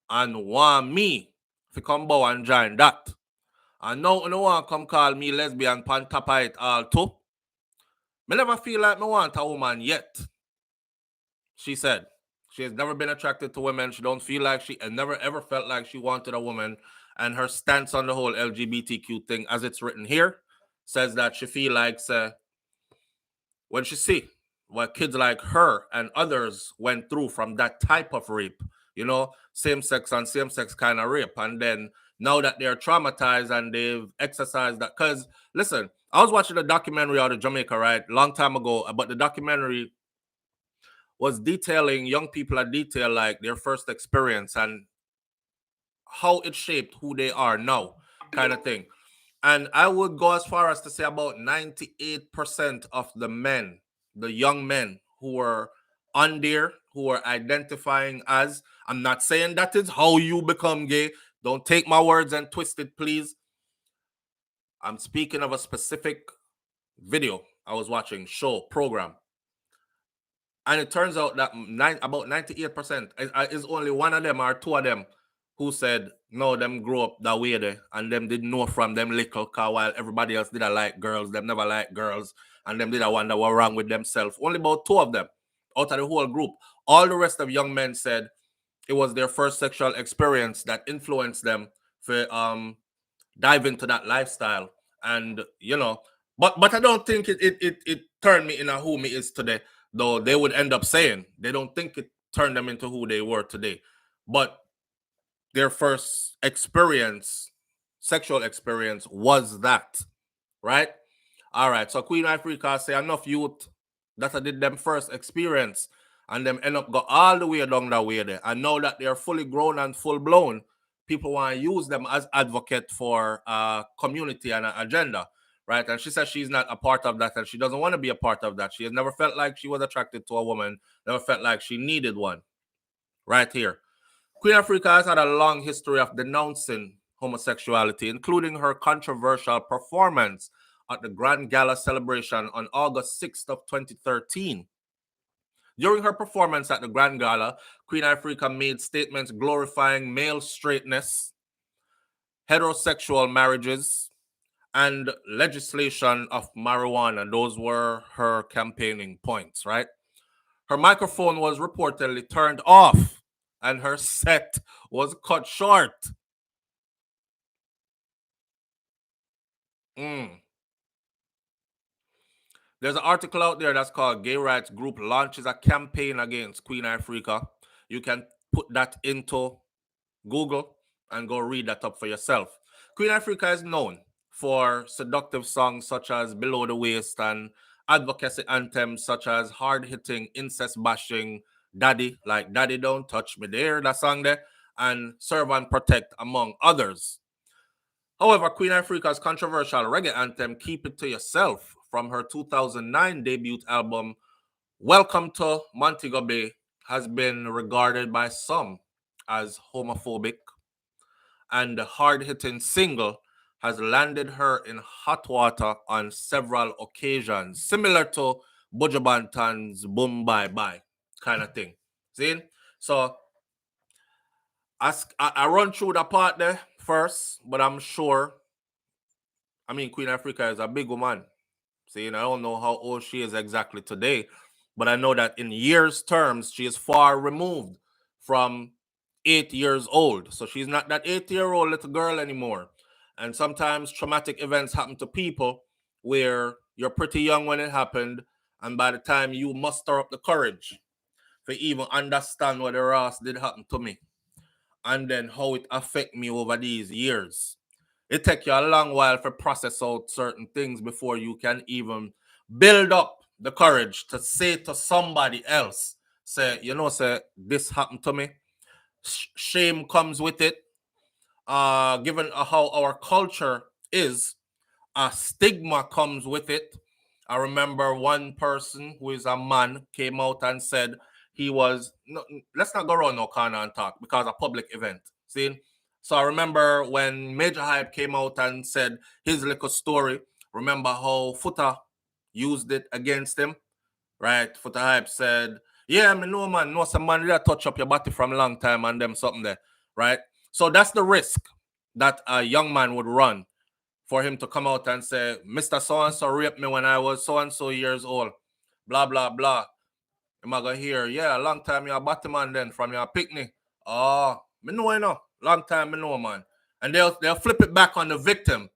and want me to come bow and join that. And now I want to come call me lesbian pan top of it all too. Me never feel like me want a woman yet. She said she has never been attracted to women. She don't feel like she and never ever felt like she wanted a woman. And her stance on the whole LGBTQ thing, as it's written here, says that she feel like when she see what kids like her and others went through from that type of rape, same-sex and same-sex kind of rape. And then now that they're traumatized and they've exercised that, because listen, I was watching a documentary out of Jamaica, right, long time ago, but the documentary was detailing young people at detail, like their first experience and how it shaped who they are now, kind of thing. And I would go as far as to say about 98% of the men, the young men who were on there, who were identifying as, I'm not saying that is how you become gay. Don't take my words and twist it, please. I'm speaking of a specific video I was watching, show, program. And it turns out that about 98% is only one of them or two of them who said, no, them grew up that way there, and them didn't know from them little car while everybody else didn't like girls, them never like girls, and them didn't wonder what wrong with themselves. Only about two of them out of the whole group. All the rest of young men said it was their first sexual experience that influenced them for dive into that lifestyle. And but I don't think it turned me into who me is today, though they would end up saying they don't think it turned them into who they were today. But their first experience, sexual experience, was that, right? All right, so Queen Ifrica say enough youth that I did them first experience and them end up go all the way down that way there. And now that they're fully grown and full blown, people want to use them as advocate for community and an agenda, right? And she says she's not a part of that and she doesn't want to be a part of that. She has never felt like she was attracted to a woman, never felt like she needed one. Right here. Queen Ifrica has had a long history of denouncing homosexuality, including her controversial performance at the Grand Gala celebration on August 6th of 2013. During her performance at the Grand Gala, Queen Ifrica made statements glorifying male straightness, heterosexual marriages, and legislation of marijuana. Those were her campaigning points, right? Her microphone was reportedly turned off and her set was cut short. There's an article out there that's called Gay Rights Group Launches a Campaign Against Queen Ifrica. You can put that into Google and go read that up for yourself. Queen Ifrica is known for seductive songs such as Below the Waist and advocacy anthems such as hard-hitting, incest-bashing Daddy, like Daddy Don't Touch Me There, that song there, and Serve and Protect, among others. However, Queen Ifrica's controversial reggae anthem, Keep It To Yourself, from her 2009 debut album, Welcome to Montego Bay, has been regarded by some as homophobic, and the hard-hitting single has landed her in hot water on several occasions, similar to Buju Banton's Boom Bye Bye kind of thing. See? So I run through the part there first, but I'm sure, I mean, Queen Ifrica is a big woman. See, and I don't know how old she is exactly today, but I know that in years terms, she is far removed from 8 years old. So she's not that 8-year-old little girl anymore. And sometimes traumatic events happen to people where you're pretty young when it happened, and by the time you muster up the courage to even understand what the Ross did happen to me, and then how it affect me over these years. It takes you a long while to process out certain things before you can even build up the courage to say to somebody else, say, say, this happened to me. Shame comes with it. Given how our culture is, a stigma comes with it. I remember one person who is a man came out and said he was, no, let's not go around no corner and talk because a public event. See? So I remember when Major Hype came out and said his little story. Remember how Footer used it against him? Right? Footer Hype said, yeah, me know, man. No, some man that touch up your body from a long time and them something there. Right? So that's the risk that a young man would run for him to come out and say, Mr. So-and-so raped me when I was so-and-so years old. Blah, blah, blah. Am I going to hear, yeah, a long time you're a bottom man then from your picnic. Oh, me know, you know. Long time, me know, man. And they'll flip it back on the victim.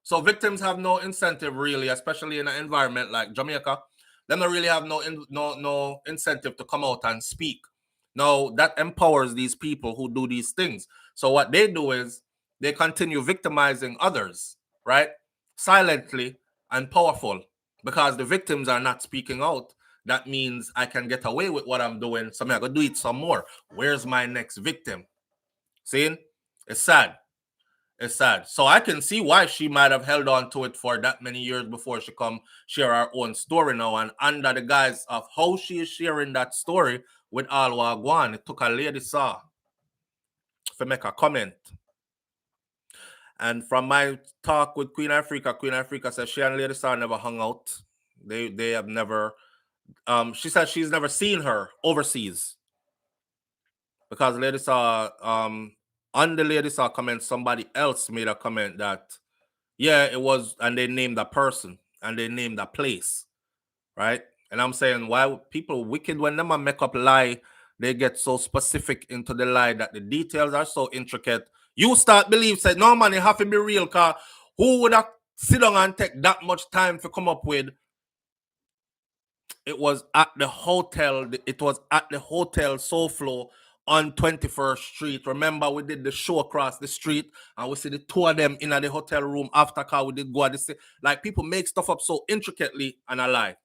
So victims have no incentive, really, especially in an environment like Jamaica. They don't really have no incentive to come out and speak. Now, that empowers these people who do these things. So what they do is they continue victimizing others, right? Silently and powerful, because the victims are not speaking out. That means I can get away with what I'm doing, so I'm going to do it some more. Where's my next victim? See? It's sad. It's sad. So I can see why she might have held on to it for that many years before she come share her own story now. And under the guise of how she is sharing that story with Al Wagwan, it took a lady saw to make a comment. And from my talk with Queen Ifrica says she and Lady Star never hung out. They have never. She said she's never seen her overseas because Lady Star on the Lady Star comment, somebody else made a comment that yeah, it was, and they named a person and they named a place, right? And I'm saying, why people wicked when them make up lie, they get so specific into the lie that the details are so intricate. You start believe, say, no man, it have to be real, car. Who would have sit down and take that much time to come up with? It was at the hotel. It was at the hotel SouFLo on 21st Street. Remember, we did the show across the street and we see the two of them in the hotel room after car. We did go at the like people make stuff up so intricately and I lie.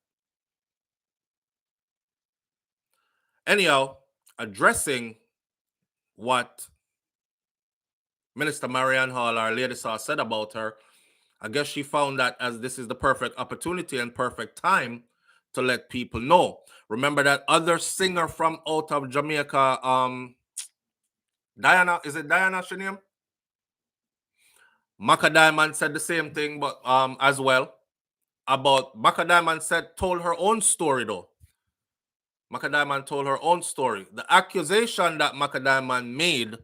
Anyhow, addressing what Minister Marianne Hall, our Lady Saw, said about her, I guess she found that as this is the perfect opportunity and perfect time to let people know. Remember that other singer from out of Jamaica, Diana, is it Diana Shaniam? Maka Diamond said the same thing, but as well about Maka Diamond told her own story though. Maka Diamond told her own story. The accusation that Maka Diamond made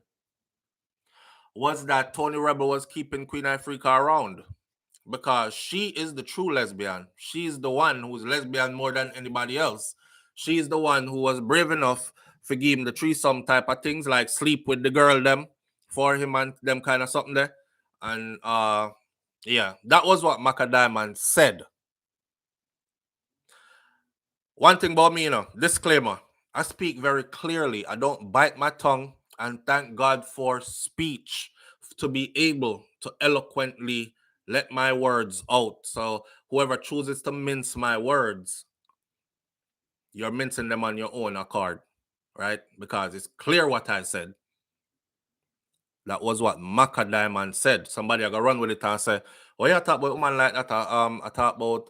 was that Tony Rebel was keeping Queen Ifrica around because she is the true lesbian. She's the one who's lesbian more than anybody else. She's the one who was brave enough to give him the threesome type of things, like sleep with the girl them for him and them kind of something there. And yeah, that was what Maka Diamond said. One thing about me, you know, disclaimer, I speak very clearly. I don't bite my tongue, and thank God for speech to be able to eloquently let my words out. So whoever chooses to mince my words, you're mincing them on your own accord, right? Because it's clear what I said. That was what Maka Diamond said. Somebody I go run with it and say, "Oh, yeah, I talk about woman like that. I talk about."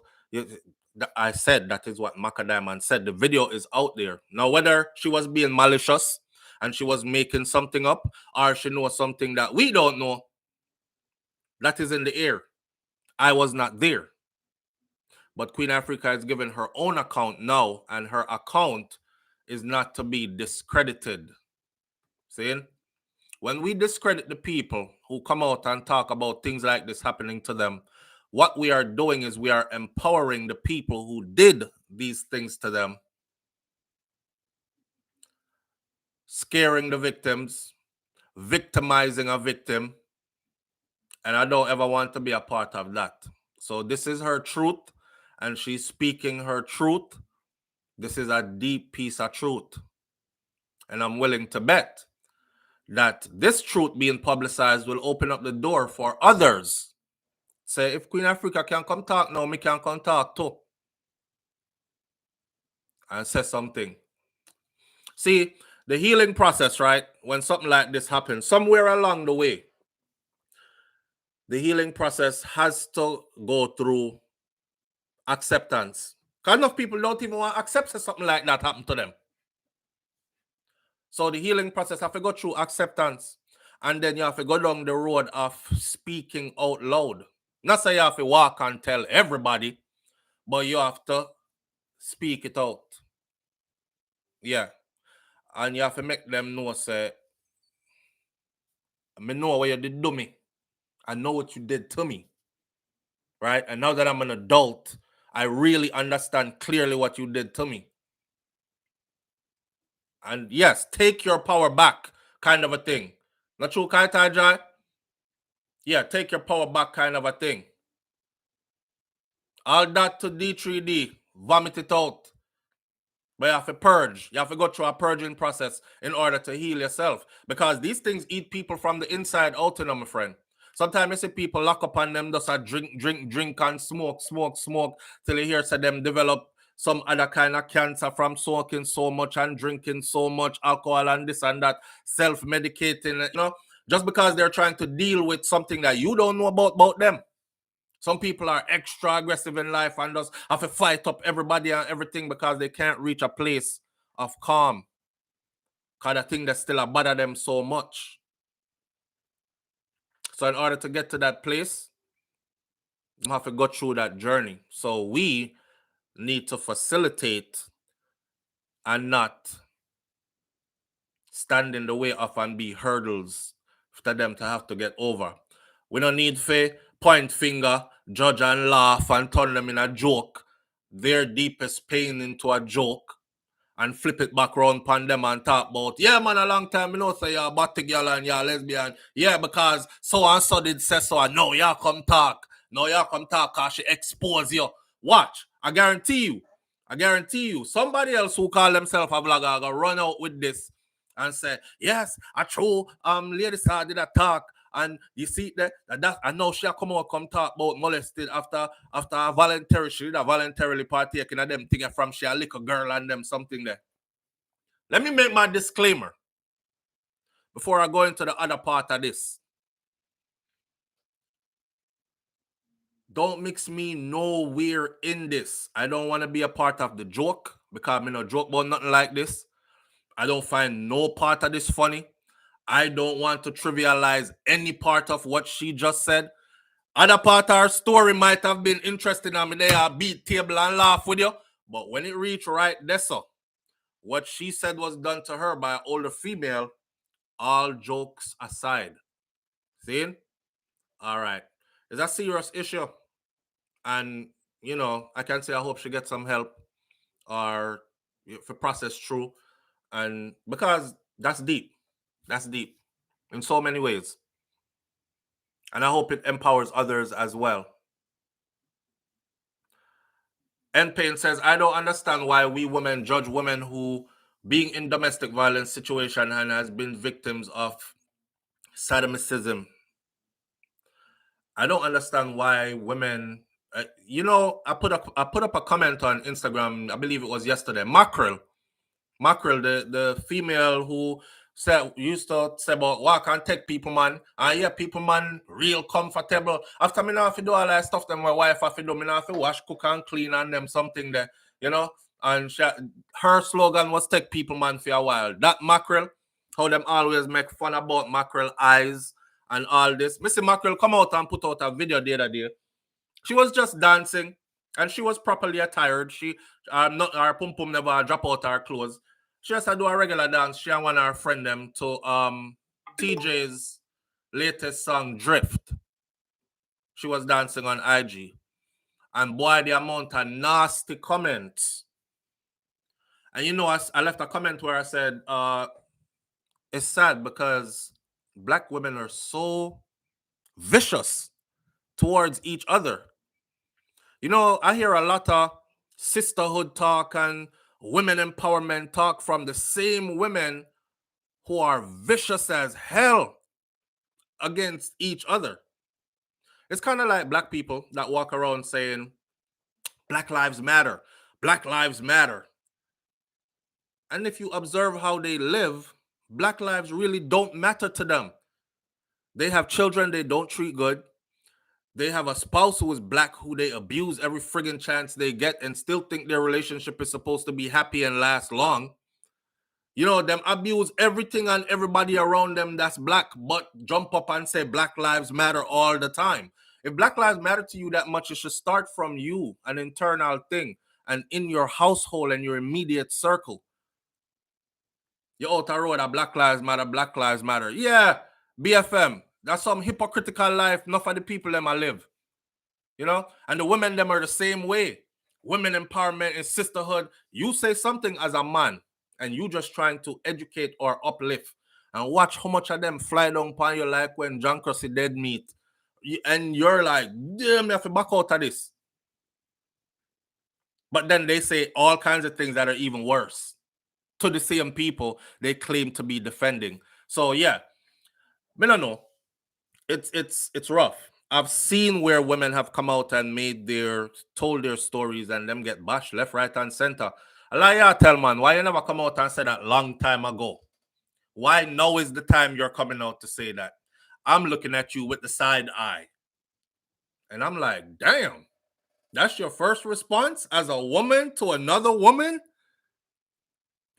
I said that is what Maka Diamond said. The video is out there now. Whether she was being malicious and she was making something up, or she knows something that we don't know, that is in the air. I was not there. But Queen Ifrica is giving her own account now, and her account is not to be discredited. See? When we discredit the people who come out and talk about things like this happening to them, what we are doing is we are empowering the people who did these things to them, scaring the victims, victimizing a victim, and I don't ever want to be a part of that. So this is her truth, and she's speaking her truth. This is a deep piece of truth, and I'm willing to bet that this truth being publicized will open up the door for others. Say, if Queen Ifrica can come talk now, me can come talk too. And say something. See, the healing process, right? When something like this happens, somewhere along the way, the healing process has to go through acceptance. Because enough people don't even want to accept something like that happened to them. So the healing process have to go through acceptance. And then you have to go down the road of speaking out loud. Not say you have to walk and tell everybody, but you have to speak it out. Yeah. And you have to make them know, say, I know what you did to me. I know what you did to me. Right? And now that I'm an adult, I really understand clearly what you did to me. And yes, take your power back, kind of a thing. Not true, Kai Jai? Yeah, take your power back, kind of a thing. All that to D3D, vomit it out. But you have to purge. You have to go through a purging process in order to heal yourself. Because these things eat people from the inside out, you know, my friend. Sometimes you see people lock up on them, just a drink and smoke, till you hear say them develop some other kind of cancer from smoking so much and drinking so much alcohol and this and that, self-medicating, you know, just because they're trying to deal with something that you don't know about them. Some people are extra aggressive in life and just have to fight up everybody and everything because they can't reach a place of calm. Because the thing that still bother them so much. So in order to get to that place, you have to go through that journey. So we need to facilitate and not stand in the way of and be hurdles for them to have to get over. We don't need to point finger, judge and laugh and turn them in a joke, their deepest pain into a joke, and flip it back round upon them and talk about, yeah, man, a long time, you know, say you're a body girl and you're a lesbian. Yeah, because so and so did say so, and no, y'all come talk. No, y'all come talk because she expose you. Watch, I guarantee you, somebody else who call themselves a vlogger gonna run out with this and say, yes, I true, lady sir did a talk. And you see that I know she come out come talk about molested after a voluntary, she did a voluntarily partaking of them thing from she a little girl and them something there. Let me make my disclaimer before I go into the other part of this. Don't mix me nowhere in this. I don't want to be a part of the joke because I don't joke about nothing like this. I don't find no part of this funny. I don't want to trivialize any part of what she just said. Other part of her story might have been interesting. I mean, they are beat table and laugh with you. But when it reached right there, so what she said was done to her by an older female, all jokes aside. See? All right. It's a serious issue. And, I can say I hope she gets some help or if it process through. And because that's deep. That's deep in so many ways. And I hope it empowers others as well. N-Pain says, I don't understand why we women judge women who being in domestic violence situation and has been victims of sadomasochism. I don't understand why women, I put up a comment on Instagram, I believe it was yesterday, Mackerel, the female who used to say about walk and take people man, and yeah, people man real comfortable. After me now have to do all that stuff, then my wife have to do, me now have to wash, cook and clean and them something there, and her slogan was take people man for a while. That Mackerel, how them always make fun about Mackerel eyes and all this. Missy Mackerel come out and put out a video the other day. She was just dancing and she was properly attired. She not her pum pum never drop out her clothes. She just do a regular dance. She and one of her friend them to TJ's latest song Drift. She was dancing on IG. And boy, the amount of nasty comments. And I left a comment where I said, it's sad because black women are so vicious towards each other. I hear a lot of sisterhood talk and women empowerment talk from the same women who are vicious as hell against each other. It's kind of like black people that walk around saying, Black Lives Matter, Black Lives Matter. And if you observe how they live, Black lives really don't matter to them. They have children they don't treat good. They have a spouse who is black who they abuse every friggin' chance they get and still think their relationship is supposed to be happy and last long. Them abuse everything and everybody around them that's black, but jump up and say Black Lives Matter all the time. If Black Lives matter to you that much, it should start from you, an internal thing, and in your household and your immediate circle. You're out the road, Black Lives Matter, Black Lives Matter. Yeah, BFM. That's some hypocritical life. Enough of the people them I live. And the women them are the same way. Women empowerment and sisterhood. You say something as a man and you just trying to educate or uplift, and watch how much of them fly down upon you like when John Crosby dead meat. And you're like, damn, you have to back out of this. But then they say all kinds of things that are even worse to the same people they claim to be defending. So yeah, I don't know. It's rough. I've seen where women have come out and told their stories and them get bashed left, right, and center. I like you tell man, why you never come out and say that long time ago? Why now is the time you're coming out to say that? I'm looking at you with the side eye. And I'm like, damn, that's your first response as a woman to another woman?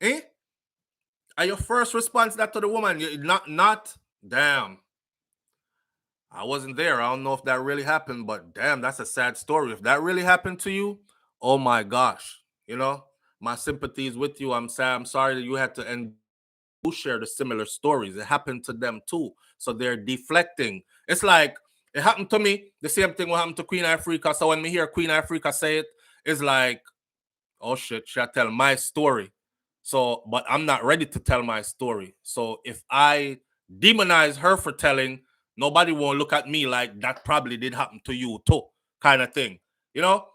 Eh? Are your first response that to the woman? Not damn. I wasn't there. I don't know if that really happened, but damn, that's a sad story. If that really happened to you, oh my gosh, you know, my sympathies with you. I'm sad. I'm sorry that you had to end. Who share the similar stories. It happened to them too. So they're deflecting. It's like it happened to me. The same thing will happen to Queen Ifrica. So when we hear Queen Ifrica say it, it's like, oh shit, should I tell my story? So, but I'm not ready to tell my story. So if I demonize her for telling, nobody won't look at me like that probably did happen to you too, kind of thing. You know,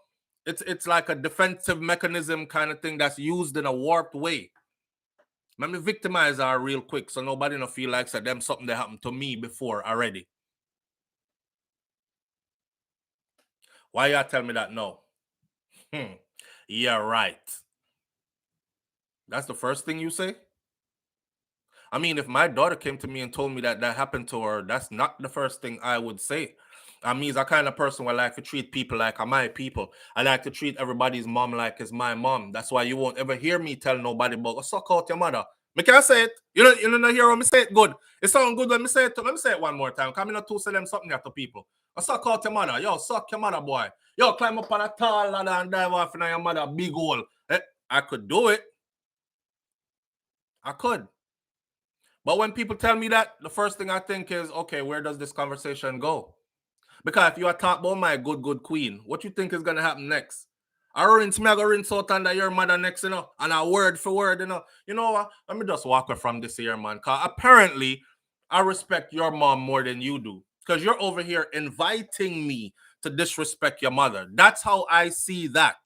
it's like a defensive mechanism kind of thing that's used in a warped way. Let me victimize her real quick so nobody no feel like them something that happened to me before already. Why y'all tell me that no? Yeah, right. That's the first thing you say? I mean, if my daughter came to me and told me that that happened to her, that's not the first thing I would say. I mean, I'm a kind of person where I like to treat people like I'm my people. I like to treat everybody's mom like it's my mom. That's why you won't ever hear me tell nobody about, oh, suck out your mother. Me can say it. You know, hear me say it good. It sounds good when me say it. Let me say it one more time. Come in to say them something to people. I suck out your mother. Yo, suck your mother, boy. Yo, climb up on a tall ladder and dive off in your mother big hole. I could do it. I could. But when people tell me that, the first thing I think is, okay, where does this conversation go? Because if you are talking about my good queen, what you think is going to happen next? I rinse me, I go rinse out under your mother next, you know, and a word for word, you know. You know what? Let me just walk away from this here, man. Because apparently, I respect your mom more than you do. Because you're over here inviting me to disrespect your mother. That's how I see that.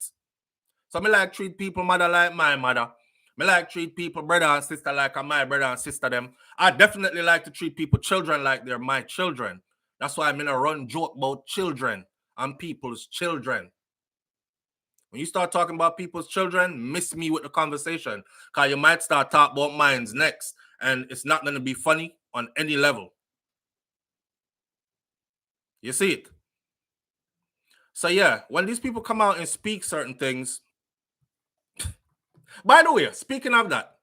So me like treat people mother like my mother. Me like treat people brother and sister like my brother and sister them. I definitely like to treat people children like they're my children. That's why I'm in a run joke about children and people's children. When you start talking about people's children, miss me with the conversation. Because you might start talking about mine's next. And it's not going to be funny on any level. You see it? So yeah, when these people come out and speak certain things. By the way, speaking of that,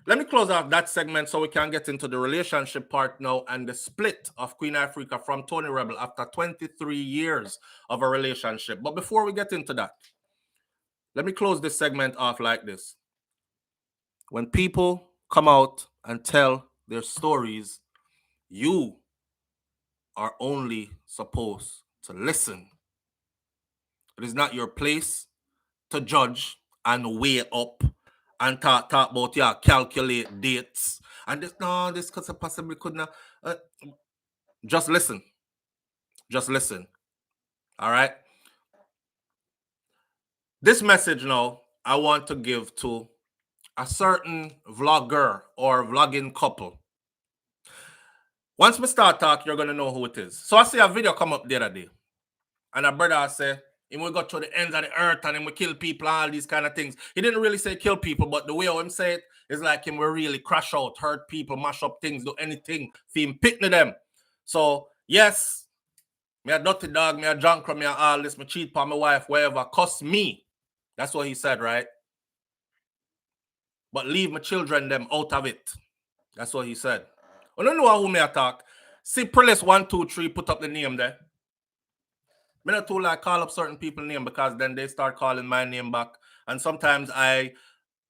let me close off that segment so we can get into the relationship part now and the split of Queen Ifrica from Tony Rebel after 23 years of a relationship. But before we get into that, let me close this segment off like this. When people come out and tell their stories, you are only supposed to listen. It is not your place to judge and weigh up and talk about, yeah, calculate dates. And this could possibly could not. Just listen. Just listen. All right. This message now I want to give to a certain vlogger or vlogging couple. Once we start talk, you're gonna know who it is. So I see a video come up the other day, and a brother say, "He will go to the ends of the earth and he will kill people and all these kind of things." He didn't really say kill people, but the way how him say it is like him will really crash out, hurt people, mash up things, do anything for him picking them. So yes, me a dirty dog, me a drunk, me a all this, me cheat on my wife, whatever, cuss me. That's what he said, right? But leave my children them out of it. That's what he said. I don't know who me attack. See, Prellis 123 put up the name there. Me not too like call up certain people's name because then they start calling my name back. And sometimes I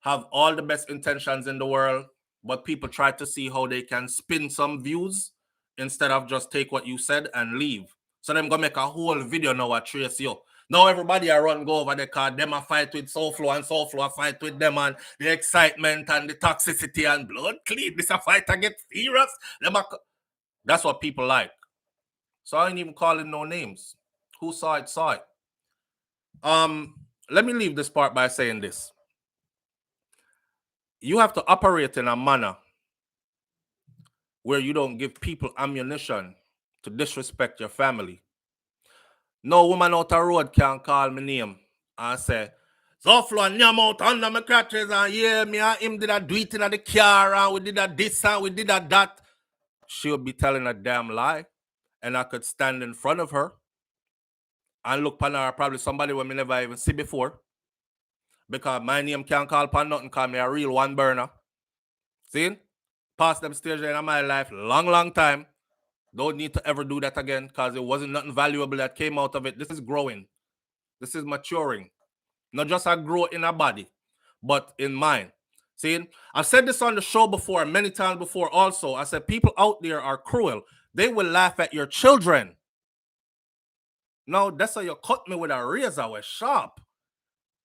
have all the best intentions in the world, but people try to see how they can spin some views instead of just take what you said and leave. So them gonna make a whole video now at trace you. Now everybody I run go over there because them a fight with SouFlo and SouFlo a fight with them and the excitement and the toxicity and blood clean. This a fight I get serious. That's what people like. So I ain't even calling no names. Who saw it, saw it. Let me leave this part by saying this. You have to operate in a manner where you don't give people ammunition to disrespect your family. No woman out the road can call me name and say, SouFlo and Nyam out under my crutches and yeah, me and him did a do it in the car and we did a this and we did a that. She would be telling a damn lie. And I could stand in front of her and look upon her probably somebody we never even see before. Because my name can't call upon nothing, call me a real one burner. See? Past them stage in my life, long time. Don't need to ever do that again because it wasn't nothing valuable that came out of it. This is growing. This is maturing. Not just a growth in our body, but in mind. See, I've said this on the show before, many times before also. I said people out there are cruel. They will laugh at your children. No, that's how you cut me with a razor with sharp.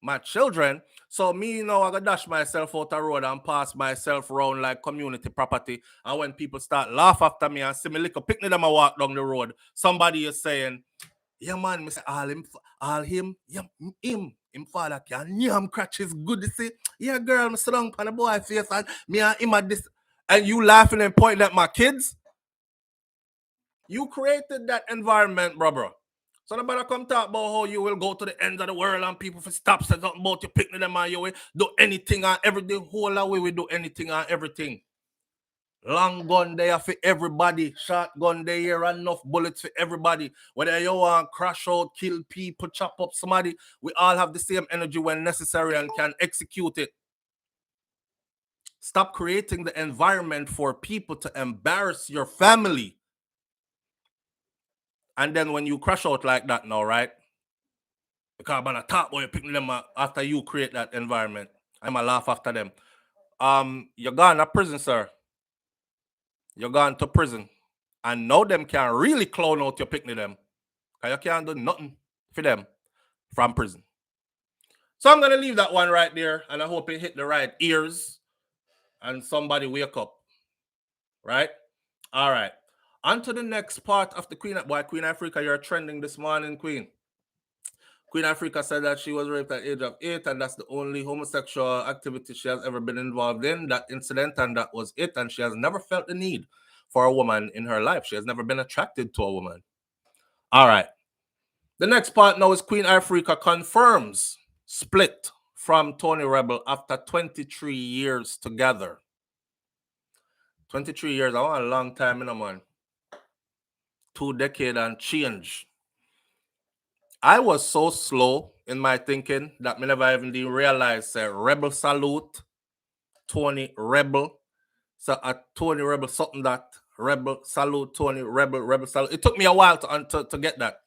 My children. So me, I gotta dash myself out the road and pass myself around like community property. And when people start laugh after me and see me little picnic them I walk down the road, somebody is saying, yeah, man, me say all him, yeah, him father can yam crutch is good to see. Yeah, girl, me sit down on the boy face and me and him at this. And you laughing and pointing at my kids? You created that environment, bro. So nobody come talk about how you will go to the ends of the world and people for stop say something about you picking them on your way. Do anything and everything. Whole away we do anything and everything. Long gun there for everybody. Shotgun there, enough bullets for everybody. Whether you want crash out, kill people, chop up somebody, we all have the same energy when necessary and can execute it. Stop creating the environment for people to embarrass your family. And then when you crash out like that now, right? Because I'm top boy, you're picking them up after you create that environment. I'm a laugh after them. You're gone to prison, sir. You're gone to prison. And now them can really clown out your picnic them. Because you can't do nothing for them from prison. So I'm gonna leave that one right there, and I hope it hit the right ears and somebody wake up. Right? All right. On to the next part of the Queen Ifrica, you're trending this morning, Queen. Queen Ifrica said that she was raped at the age of 8, and that's the only homosexual activity she has ever been involved in, that incident, and that was it. And she has never felt the need for a woman in her life. She has never been attracted to a woman. All right. The next part now is Queen Ifrica confirms split from Tony Rebel after 23 years together. 23 years, I want a long time, man. 2 decades and change. I was so slow in my thinking that I never even did realize Rebel salute, Tony Rebel. So Tony Rebel something that Rebel salute, Tony Rebel salute. It took me a while to get that.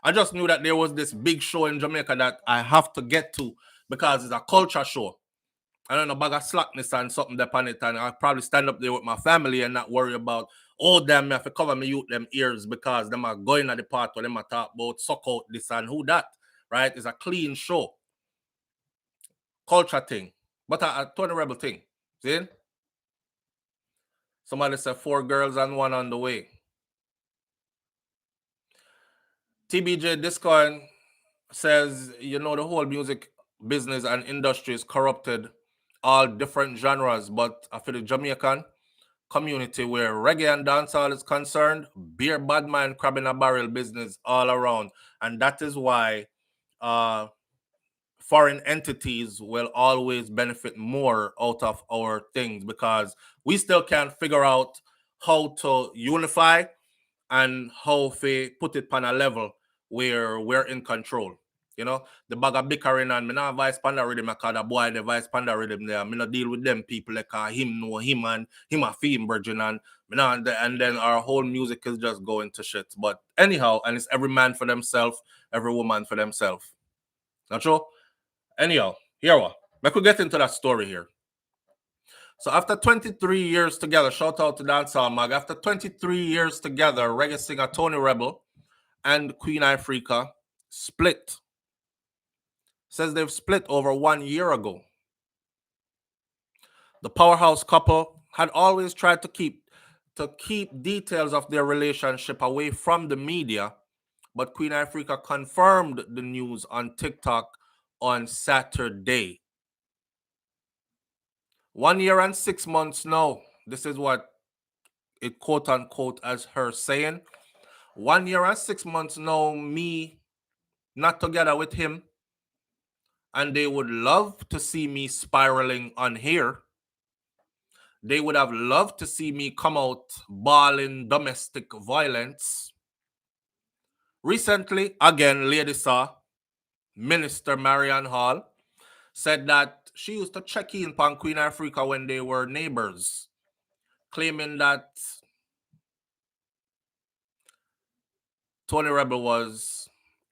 I just knew that there was this big show in Jamaica that I have to get to because it's a culture show. I don't know, bag of slackness and something upon it, and I'll probably stand up there with my family and not worry about, oh, damn, I have to cover me youth them ears because them are going at the part where them are talk about suck out this and who that, right? It's a clean show. Culture thing. But a Tony Rebel thing. See? Somebody said 4 girls and 1 on the way. TBJ Discord says, the whole music business and industry is corrupted, all different genres, but for the Jamaican community where reggae and dancehall is concerned, beer, bad mind, crab in a barrel business all around. And that is why foreign entities will always benefit more out of our things, because we still can't figure out how to unify and how to put it on a level where we're in control. The bag of bickering and me not vice panda rhythm, because the boy the vice panda rhythm there. Me not deal with them people like him know him and him a theme virgin and and then our whole music is just going to shit. But anyhow, and it's every man for themselves, every woman for themselves. Not true? Anyhow, here we I could get into that story here. So after 23 years together, shout out to Dancehall Mag. After 23 years together, reggae singer Tony Rebel and Queen Ifrica split. Says they've split over 1 year ago. The powerhouse couple had always tried to keep details of their relationship away from the media, but Queen Ifrica confirmed the news on TikTok on Saturday. 1 year and 6 months now. This is what it quote unquote as her saying. 1 year and 6 months now, me not together with him, and they would love to see me spiraling on here. They would have loved to see me come out bawling domestic violence. Recently, again, Lady Saw, Minister Marianne Hall, said that she used to check in upon Queen Ifrica when they were neighbors, claiming that Tony Rebel was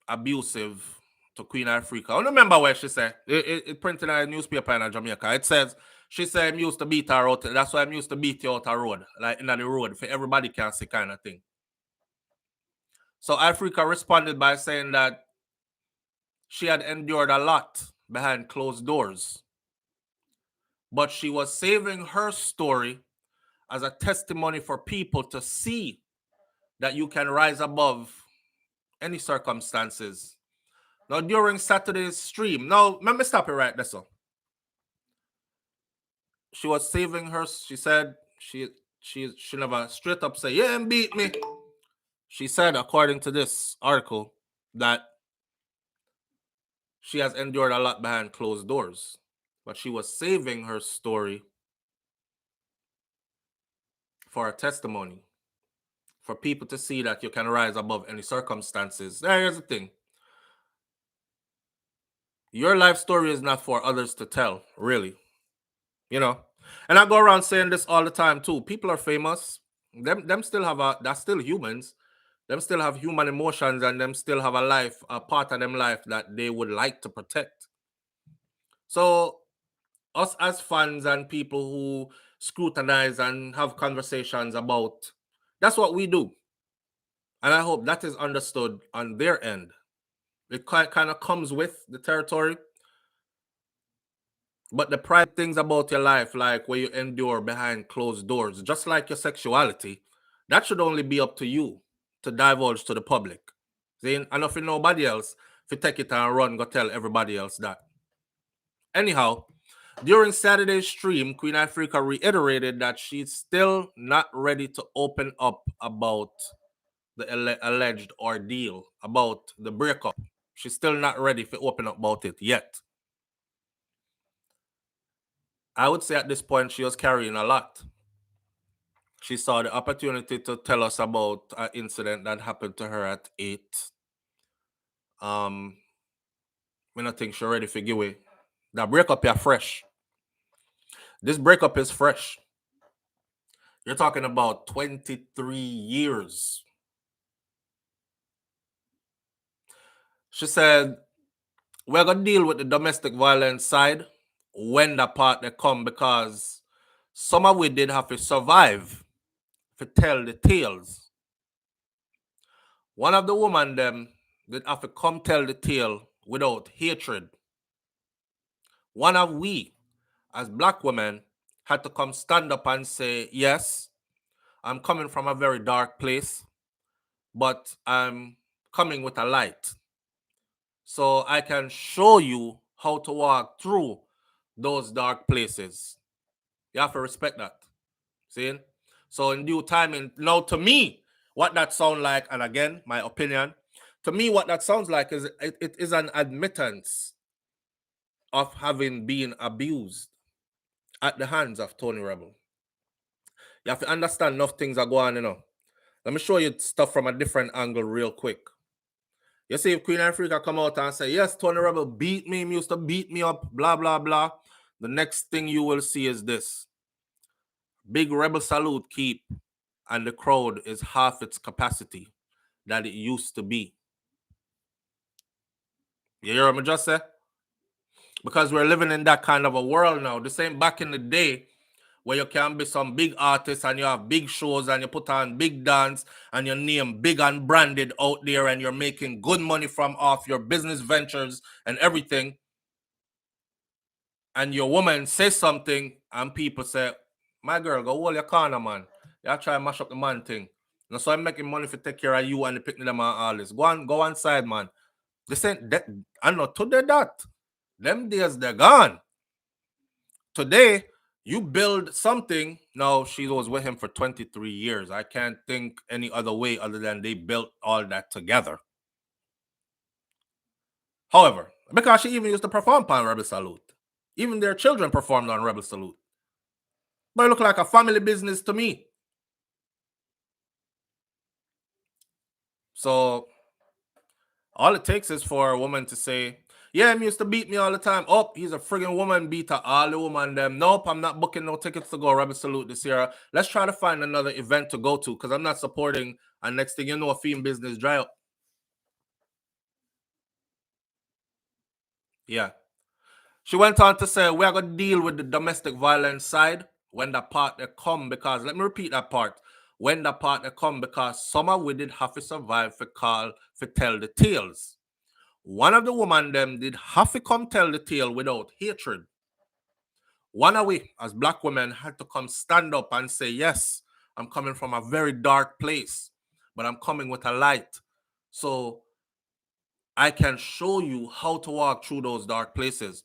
abusive to Queen Ifrica. I don't remember what she said. It printed in a newspaper in Jamaica. It says, she said, I used to beat her out. That's why I used to beat you out the road, like in the road, for everybody can see kind of thing. So Ifrica responded by saying that she had endured a lot behind closed doors, but she was saving her story as a testimony for people to see that you can rise above any circumstances. Now, during Saturday's stream, now, let me stop it right there, so. She was saving her, she said, she never straight up say, yeah, and beat me. She said, according to this article, that she has endured a lot behind closed doors, but she was saving her story for a testimony, for people to see that you can rise above any circumstances. Here's the thing. Your life story is not for others to tell, really. You know? And I go around saying this all the time, too. People are famous. Them still have they're still humans. Them still have human emotions, and them still have a life, a part of them life that they would like to protect. So us as fans and people who scrutinize and have conversations about, that's what we do. And I hope that is understood on their end. It kind of comes with the territory. But the private things about your life, like where you endure behind closed doors, just like your sexuality, that should only be up to you to divulge to the public. See? And if nobody else, if you take it and run, go tell everybody else that. Anyhow, during Saturday's stream, Queen Ifrica reiterated that she's still not ready to open up about the alleged ordeal, about the breakup. She's still not ready to open up about it yet. I would say at this point she was carrying a lot. She saw the opportunity to tell us about an incident that happened to her at 8. I don't think she's ready to give away. That breakup is fresh. This breakup is fresh. You're talking about 23 years. She said, we're going to deal with the domestic violence side when the part they come, because some of we did have to survive to tell the tales. One of the women them did have to come tell the tale without hatred. One of we, as black women, had to come stand up and say, yes, I'm coming from a very dark place, but I'm coming with a light. So I can show you how to walk through those dark places. You have to respect that. See? So in due time, now to me, what that sounds like, and again, my opinion, to me, what that sounds like is it is an admittance of having been abused at the hands of Tony Rebel. You have to understand enough things are going on, you know. Let me show you stuff from a different angle real quick. You see, if Queen Ifrica come out and say, yes, Tony Rebel beat me, he used to beat me up, blah, blah, blah. The next thing you will see is this. Big Rebel salute keep, and the crowd is half its capacity that it used to be. You hear what I just say? Because we're living in that kind of a world now. This ain't back in the day where you can be some big artist and you have big shows and you put on big dance and your name big and branded out there and you're making good money from off your business ventures and everything. And your woman says something and people say, my girl, go hold your corner, man. You try to mash up the man thing. And so I'm making money to take care of you and the picnic them and all this. Go on side, man. This ain't that. I know today that. Them days they're gone. Today, you build something. Now, she was with him for 23 years. I can't think any other way other than they built all that together. However, because she even used to perform on Rebel Salute. Even their children performed on Rebel Salute. But it looked like a family business to me. So, all it takes is for a woman to say, yeah, he used to beat me all the time. Oh, he's a friggin' woman beater. All the woman them. Nope, I'm not booking no tickets to go Rebel Salute this year. Let's try to find another event to go to because I'm not supporting. And next thing you know, a film business dry up. Yeah. She went on to say, we are going to deal with the domestic violence side when that part they come, because, let me repeat that part, when that part they come, because some of we did have to survive for tell the tales. One of the woman them did have to come tell the tale without hatred. One of we, as black women, had to come stand up and say, yes, I'm coming from a very dark place, but I'm coming with a light. So I can show you how to walk through those dark places.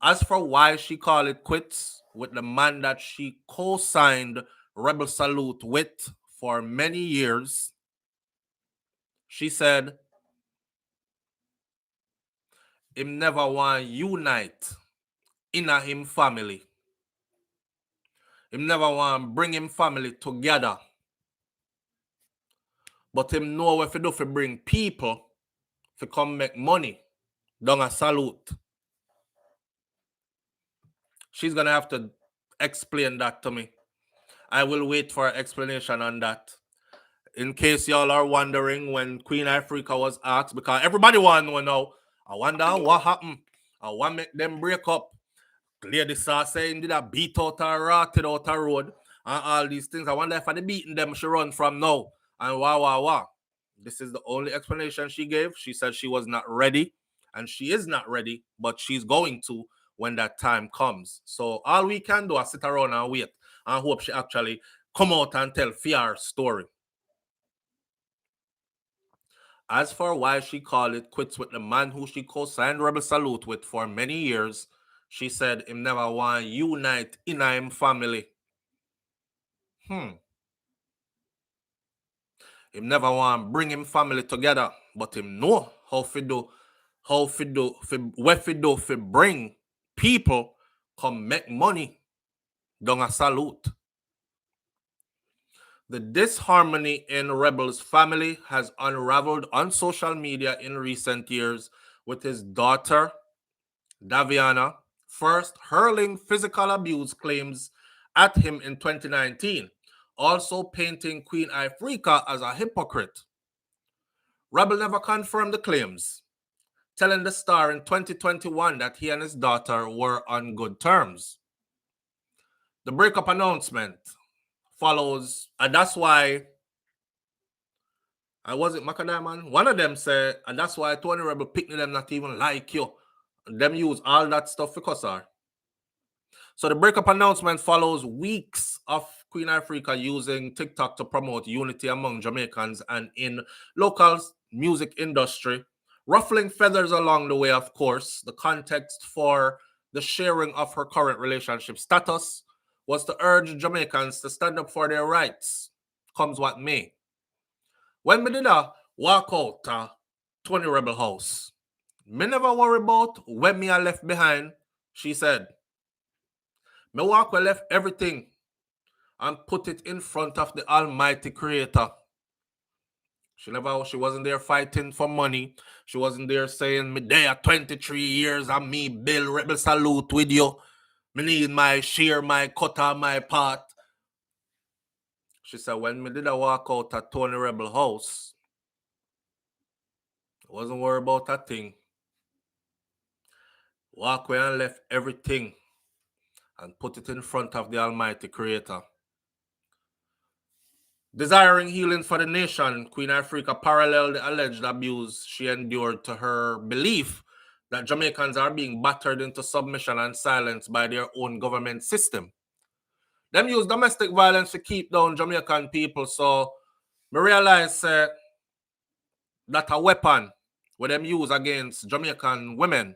As for why she called it quits with the man that she co-signed Rebel Salute with for many years, she said, him never want unite in a him family. Him never want bring him family together. But him know what to do for bring people to come make money down a salute. She's going to have to explain that to me. I will wait for an explanation on that. In case y'all are wondering, when Queen Ifrica was asked, because everybody want to know, I wonder what happened. I want to make them break up. Lady saw saying did I beat out her, rotted out her road, and all these things. I wonder if I beating them she run from now. And wah. This is the only explanation she gave. She said she was not ready, and she is not ready, but she's going to when that time comes. So all we can do is sit around and wait and hope she actually come out and tell fair story. As for why she called it quits with the man who she co-signed Rebel Salute with for many years, she said him never want unite in him family. Him never want bring him family together, but him know how fi do, what fi do fi bring people come make money down a salute. The disharmony in Rebel's family has unraveled on social media in recent years, with his daughter, Daviana, first hurling physical abuse claims at him in 2019, also painting Queen Ifrica as a hypocrite. Rebel never confirmed the claims, telling the Star in 2021 that he and his daughter were on good terms. The breakup announcement follows, and that's why I wasn't Macadam. One of them said, and that's why Tony Rebel picked them not even like you. Them use all that stuff for Kossar. So the breakup announcement follows weeks of Queen Ifrica using TikTok to promote unity among Jamaicans and in local music industry, ruffling feathers along the way, of course. The context for the sharing of her current relationship status was to urge Jamaicans to stand up for their rights, comes what may. When me did a walk out Tony Rebel house, me never worry about when me I left behind, she said. Me walk well left everything and put it in front of the Almighty Creator. She wasn't there fighting for money. She wasn't there saying, me there 23 years and me build Rebel Salute with you. Me need my share, my cut my part. She said, when me did a walk out at Tony Rebel house, I wasn't worried about that thing. Walk away and left everything and put it in front of the Almighty Creator. Desiring healing for the nation, Queen Ifrica paralleled the alleged abuse she endured to her belief that Jamaicans are being battered into submission and silence by their own government system. Them use domestic violence to keep down Jamaican people, so me realize that a weapon where them use against Jamaican women.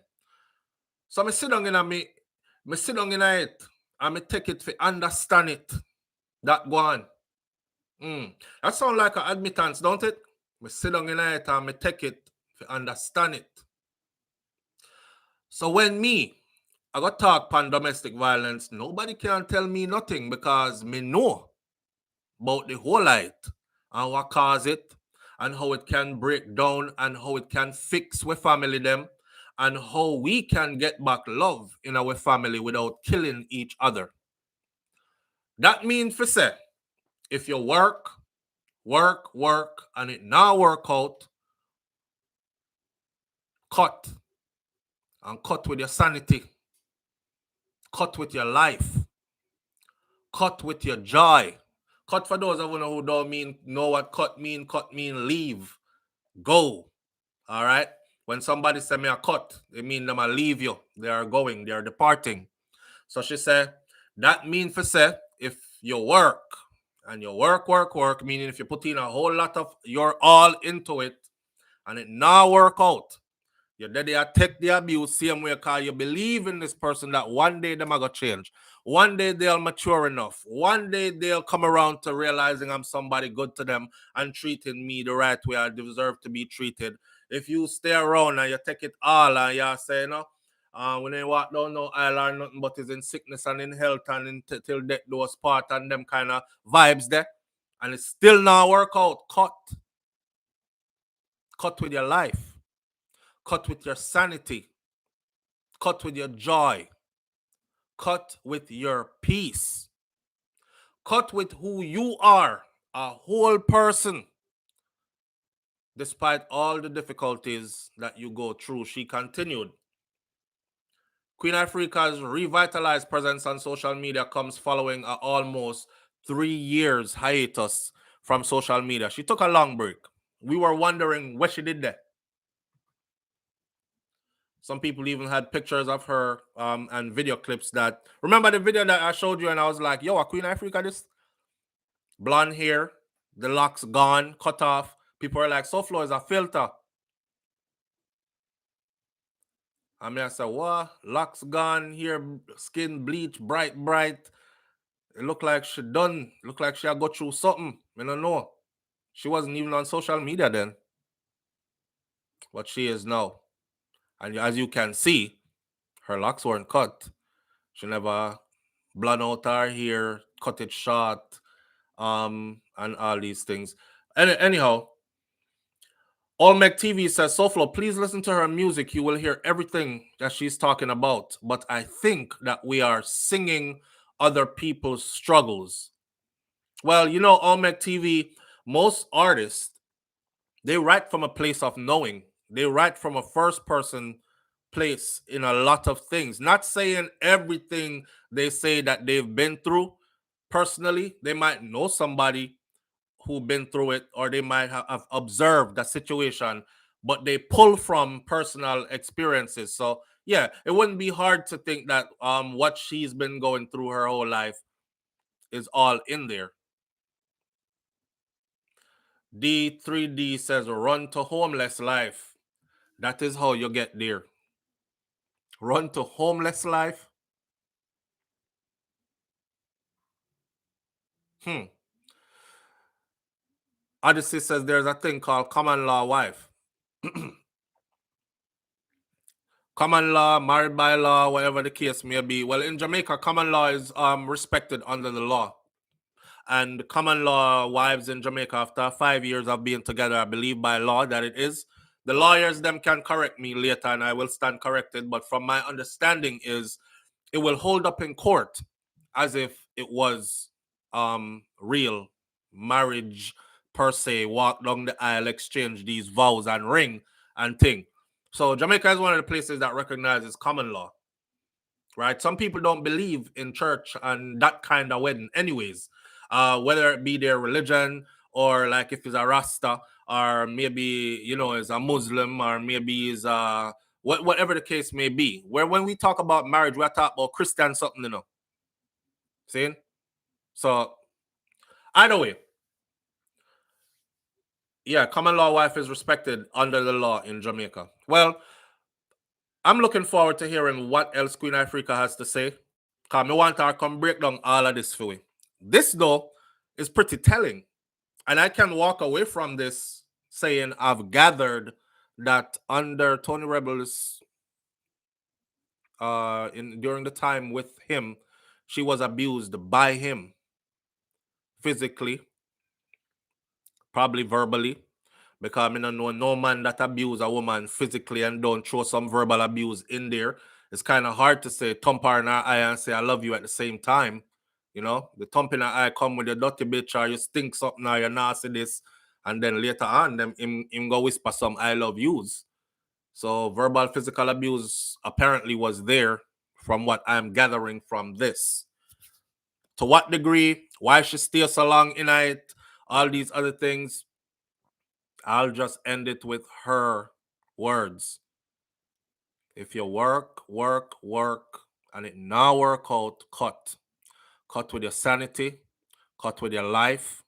So me sit down in it and me take it to understand it. That go on. That sounds like an admittance, don't it? Me sit down in it and me take it to understand it. So when I got talk upon domestic violence, nobody can tell me nothing because me know about the whole light and what cause it and how it can break down and how it can fix with family them and how we can get back love in our family without killing each other. That means for say, if you work, and it now work out, cut And cut with your sanity. Cut with your life. Cut with your joy. Cut for those of you who don't know what cut mean leave. Go. All right? When somebody say me a cut, they mean them a leave you. They are going. They are departing. So she said, that mean for say, if you work, and you work, meaning if you put in a whole lot of your all into it, and it now work out, your daddy take the abuse same way because you believe in this person that one day them are going to change. One day they'll mature enough. One day they'll come around to realizing I'm somebody good to them and treating me the right way I deserve to be treated. If you stay around and you take it all and you say, when they walk down no aisle or nothing but is in sickness and in health and till death do us part and them kind of vibes there, and it still not work out, cut. Cut with your life. Cut with your sanity. Cut with your joy. Cut with your peace. Cut with who you are, a whole person. Despite all the difficulties that you go through, she continued. Queen Ifrica's revitalized presence on social media comes following an almost 3 years hiatus from social media. She took a long break. We were wondering what she did there. Some people even had pictures of her and video clips that... Remember the video that I showed you and I was like, yo, a Queen Ifrica this? Blonde hair, the locks gone, cut off. People are like, SouFLo is a filter. I mean, I said, what? Locks gone, hair, skin bleach, bright. It looked like she done. Looked like she had got through something. I don't know. She wasn't even on social media then. But she is now. And as you can see, her locks weren't cut. She never blonde out her hair, cut it short, and all these things. Anyhow, Olmec TV says, SouFLo, please listen to her music. You will hear everything that she's talking about. But I think that we are singing other people's struggles. Well, Olmec TV, most artists, they write from a place of knowing. They write from a first-person place in a lot of things. Not saying everything they say that they've been through personally. They might know somebody who've been through it, or they might have observed the situation, but they pull from personal experiences. So yeah, it wouldn't be hard to think that what she's been going through her whole life is all in there. D3D says, run to homeless life. That is how you get there. Run to homeless life. Odyssey says there's a thing called common law wife. Common law, married by law, whatever the case may be. Well, in Jamaica, common law is respected under the law. And common law wives in Jamaica, after 5 years of being together, I believe by law that it is. The lawyers, them can correct me later and I will stand corrected. But from my understanding is it will hold up in court as if it was real marriage per se, walk down the aisle, exchange these vows and ring and thing. So Jamaica is one of the places that recognizes common law, right? Some people don't believe in church and that kind of wedding anyways, whether it be their religion or like if it's a Rasta or maybe, is a Muslim or maybe is whatever the case may be. Where when we talk about marriage, we're talking about Christian something, See? So either way, yeah, common law wife is respected under the law in Jamaica. Well, I'm looking forward to hearing what else Queen Ifrica has to say, because I want her to come break down all of this for me. This, though, is pretty telling. And I can walk away from this saying I've gathered that under Tony Rebels, during the time with him, she was abused by him physically, probably verbally, because I don't know no man that abuse a woman physically and don't throw some verbal abuse in there. It's kind of hard to say thump her in her eye and say I love you at the same time. The thump in her eye come with your dirty bitch or you stink something or you nasty this, and then later on him go whisper some I love yous. So verbal physical abuse apparently was there from what I'm gathering from this. To what degree, why she stay so long in it, all these other things, I'll just end it with her words. If you work, and it now work out, cut. Cut with your sanity, cut with your life,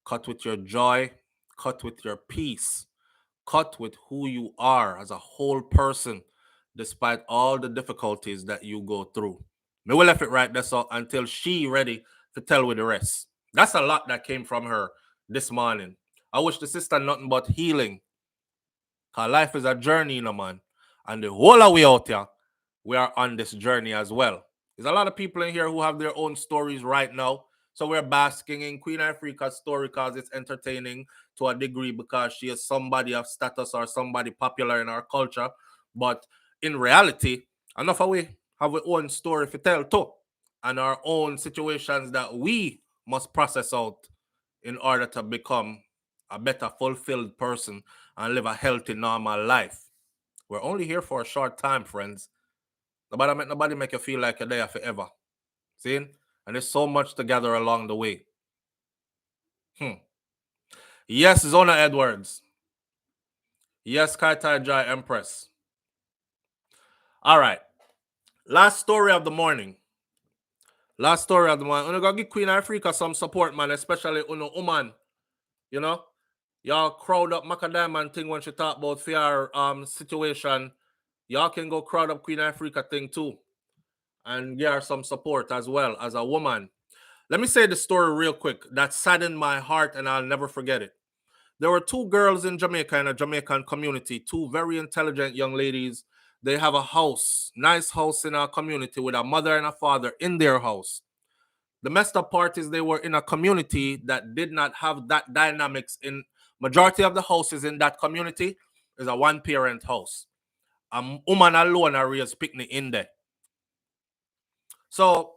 cut with your joy, cut with your peace, cut with who you are as a whole person, despite all the difficulties that you go through. Me will left it right there so until she ready to tell with the rest. That's a lot that came from her this morning. I wish the sister nothing but healing. Cause life is a journey, man. And the whole of way out here, we are on this journey as well. There's a lot of people in here who have their own stories right now. So we're basking in Queen Ifrica's story because it's entertaining to a degree because she is somebody of status or somebody popular in our culture. But in reality, enough of we have our own story to tell too. And our own situations that we must process out in order to become a better fulfilled person and live a healthy, normal life. We're only here for a short time, friends. Nobody make you feel like you're there forever. See? And there's so much to gather along the way. Yes, Zona Edwards. Yes, Kaitai Jai Empress. All right. Last story of the morning. I'm gonna give Queen Ifrica some support, man, especially Uno Uman. You know? Y'all crowd up Macadam thing when she talk about fear situation. Y'all can go crowd up Queen Ifrica thing too. And give her some support as well as a woman. Let me say the story real quick that saddened my heart and I'll never forget it. There were two girls in Jamaica in a Jamaican community, two very intelligent young ladies. They have a house, nice house in our community with a mother and a father in their house. The messed up part is they were in a community that did not have that dynamics. In majority of the houses in that community is a one-parent house. A woman alone are raised picnic in there. So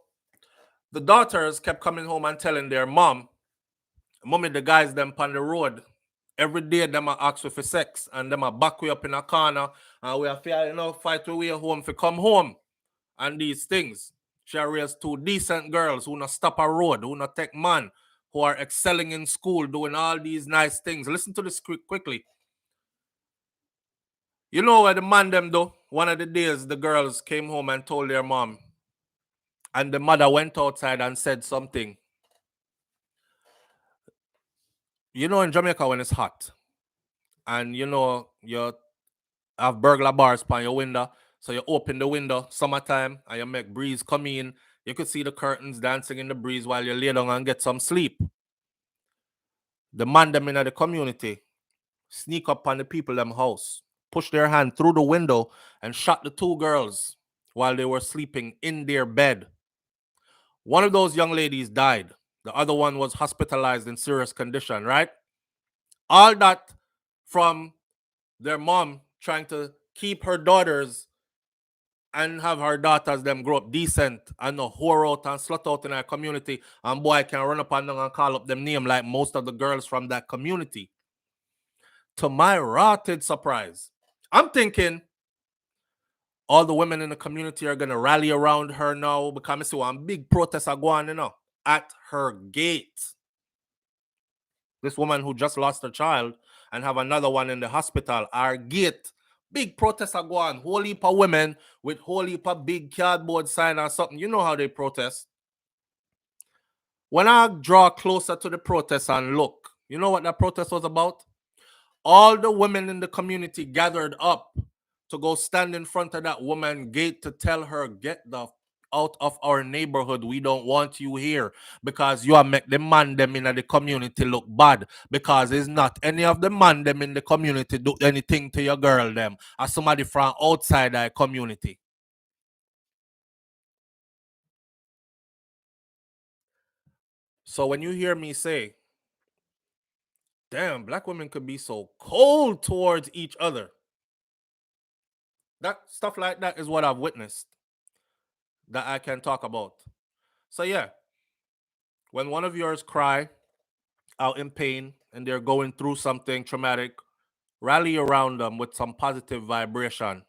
the daughters kept coming home and telling their mommy, the guys them on the road. Every day them are ask for sex and them are back way up in a corner and we are feeling fight way home for come home and these things. She raised two decent girls who not stop a road, who not take man, who are excelling in school, doing all these nice things. Listen to this quickly. You know where the man them do? One of the days the girls came home and told their mom, and the mother went outside and said something. You know in Jamaica when it's hot, and you have burglar bars on your window, so you open the window summertime and you make breeze come in. You could see the curtains dancing in the breeze while you lay down and get some sleep. The man them in the community sneak up on the people them house, push their hand through the window and shot the two girls while they were sleeping in their bed. One of those young ladies died. The other one was hospitalized in serious condition, right? All that from their mom trying to keep her daughters and have her daughters them grow up decent and no whore out and slut out in our community, and boy can run up and down and call up them name like most of the girls from that community. To my rotted surprise, I'm thinking all the women in the community are gonna rally around her now because I see one big protest are going at her gate. This woman who just lost her child and have another one in the hospital, our gate. Big protests are going. Whole heap of women with whole heap of big cardboard sign or something. You know how they protest. When I draw closer to the protest and look, you know what that protest was about? All the women in the community gathered up to go stand in front of that woman gate to tell her, get the out of our neighborhood. We don't want you here because you are make the man them in the community look bad, because it's not any of the man them in the community do anything to your girl them or somebody from outside our community. So when you hear me say, damn, black women could be so cold towards each other, that stuff like that is what I've witnessed that I can talk about. So yeah, when one of yours cry out in pain and they're going through something traumatic, rally around them with some positive vibration.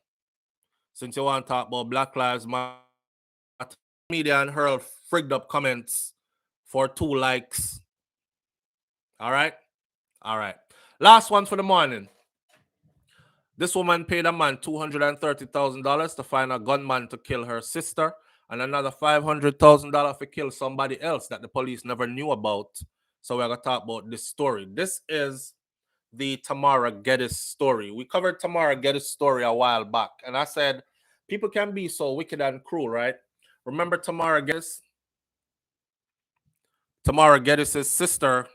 Since you want to talk about Black Lives Matter, media and hurl frigged up comments for 2 likes. All right? All right. Last one for the morning. This woman paid a man $230,000 to find a gunman to kill her sister, and another $500,000 to kill somebody else that the police never knew about. So we're going to talk about this story. This is the Tamara Geddes story. We covered Tamara Geddes' story a while back, and I said people can be so wicked and cruel, right? Remember Tamara Geddes? Tamara Geddes' sister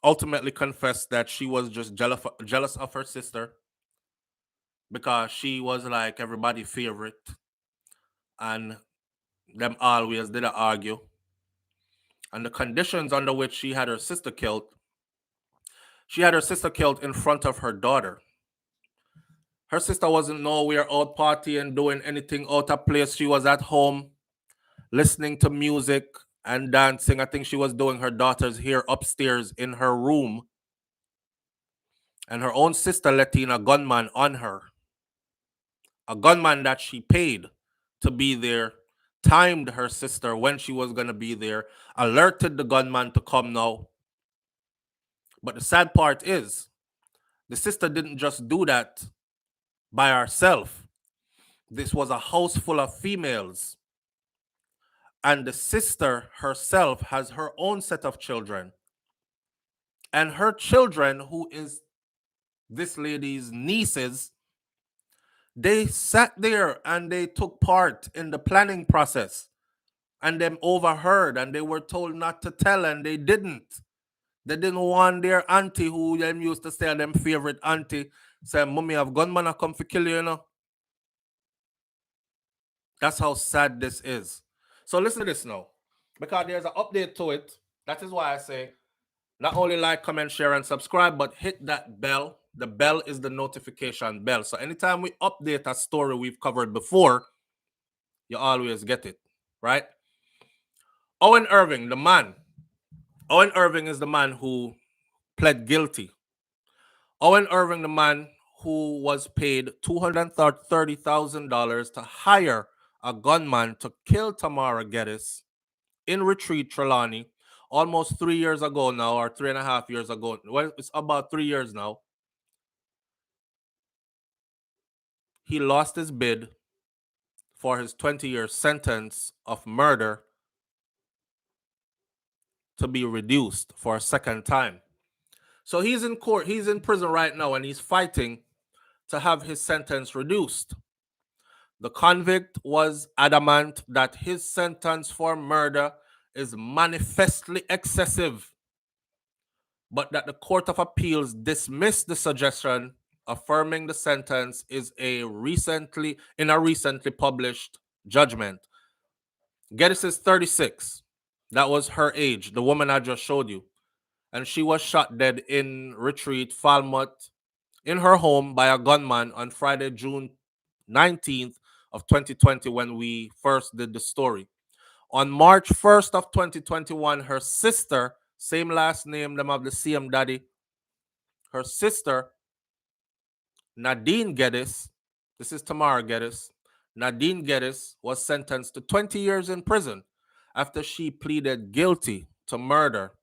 ultimately confessed that she was just jealous of her sister because she was like everybody's favorite, and them always did argue. And the conditions under which she had her sister killed in front of her daughter. Her sister wasn't nowhere out partying, doing anything out of place. She was at home listening to music and dancing. I think she was doing her daughter's hair upstairs in her room. And her own sister let in a gunman on her. A gunman that she paid to be there, timed her sister when she was going to be there, alerted the gunman to come now. But the sad part is, the sister didn't just do that by herself. This was a house full of females. And the sister herself has her own set of children. And her children, who is this lady's nieces, they sat there and they took part in the planning process. And them overheard and they were told not to tell and they didn't. They didn't want their auntie, who them used to say them favorite auntie, say, "Mommy, have gunman a come for kill you, you know." That's how sad this is. So listen to this now, because there's an update to it. That is why I say, not only like, comment, share, and subscribe, but hit that bell. The bell is the notification bell. So anytime we update a story we've covered before, you always get it, right? Owen Irving, the man. Owen Irving is the man who pled guilty. Owen Irving, the man who was paid $230,000 to hire a gunman to kill Tamara Geddes in Retreat, Trelawney, almost 3 years ago now, or 3.5 years ago. Well, it's about 3 years now. He lost his bid for his 20-year sentence of murder to be reduced for a second time. So he's in court, he's in prison right now, and he's fighting to have his sentence reduced. The convict was adamant that his sentence for murder is manifestly excessive, but that the Court of Appeals dismissed the suggestion, affirming the sentence in a recently published judgment. Geddes is 36. That was her age, the woman I just showed you. And she was shot dead in Retreat, Falmouth, in her home by a gunman on Friday, June 19th of 2020, when we first did the story. On March 1st of 2021, her sister, same last name, them have the same daddy, her sister, Nadine Geddes, this is Tamara Geddes, Nadine Geddes was sentenced to 20 years in prison after she pleaded guilty to murder.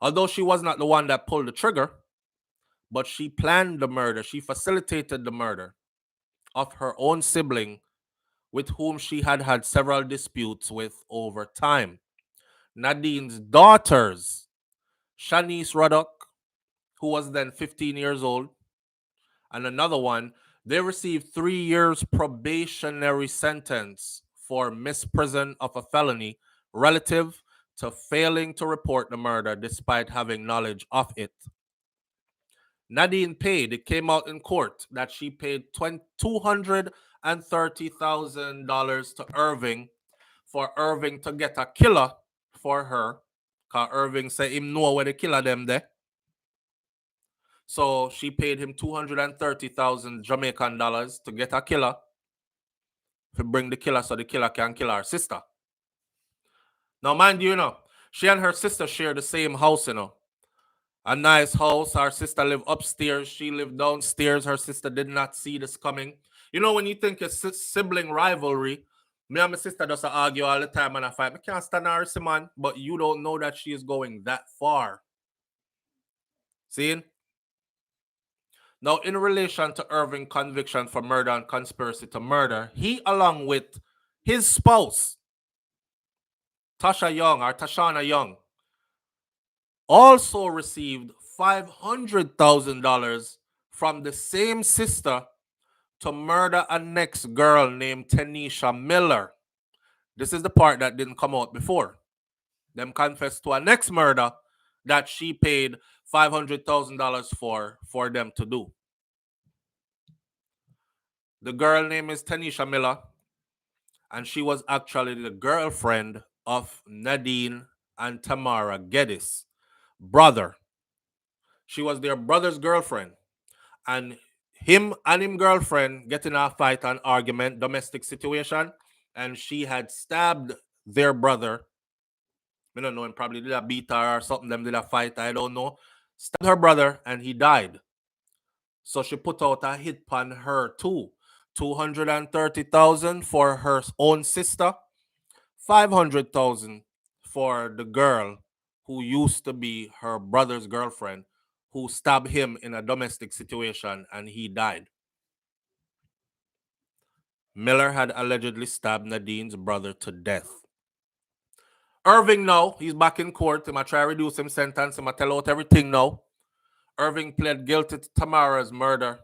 Although she was not the one that pulled the trigger, but she planned the murder. She facilitated the murder of her own sibling, with whom she had had several disputes with over time. Nadine's daughters, Shanice Ruddock, who was then 15 years old, and another one, they received 3 years probationary sentence for misprison of a felony relative to failing to report the murder despite having knowledge of it. Nadine paid, it came out in court that she paid $230,000 to Irving for Irving to get a killer for her, because Irving said him know where the killer them there. So she paid him 230,000 Jamaican dollars to get a killer, to bring the killer so the killer can kill her sister. Now, mind you, she and her sister share the same house, A nice house. Our sister lived upstairs. She lived downstairs. Her sister did not see this coming. You know, when you think it's sibling rivalry, me and my sister just argue all the time and I fight. I can't stand her, man, but you don't know that she is going that far. See? Now, in relation to Irving's conviction for murder and conspiracy to murder, he, along with his spouse, Tashana Young, also received $500,000 from the same sister to murder a next girl named Tanisha Miller. This is the part that didn't come out before. Them confessed to a next murder that she paid $500,000 for them to do. The girl name is Tanisha Miller, and she was actually the girlfriend of Nadine and Tamara Geddes' brother. She was their brother's girlfriend. And him and him girlfriend get in a fight and argument, domestic situation, and she had stabbed their brother. I don't know, and probably did a beat her or something, them did a fight, I don't know. Stabbed her brother and he died. So she put out a hit on her too. $230,000 for her own sister, $500,000 for the girl who used to be her brother's girlfriend, who stabbed him in a domestic situation and he died. Miller had allegedly stabbed Nadine's brother to death. Irving now, he's back in court. He might try to reduce him sentence. He might tell out everything now. Irving pled guilty to Tamara's murder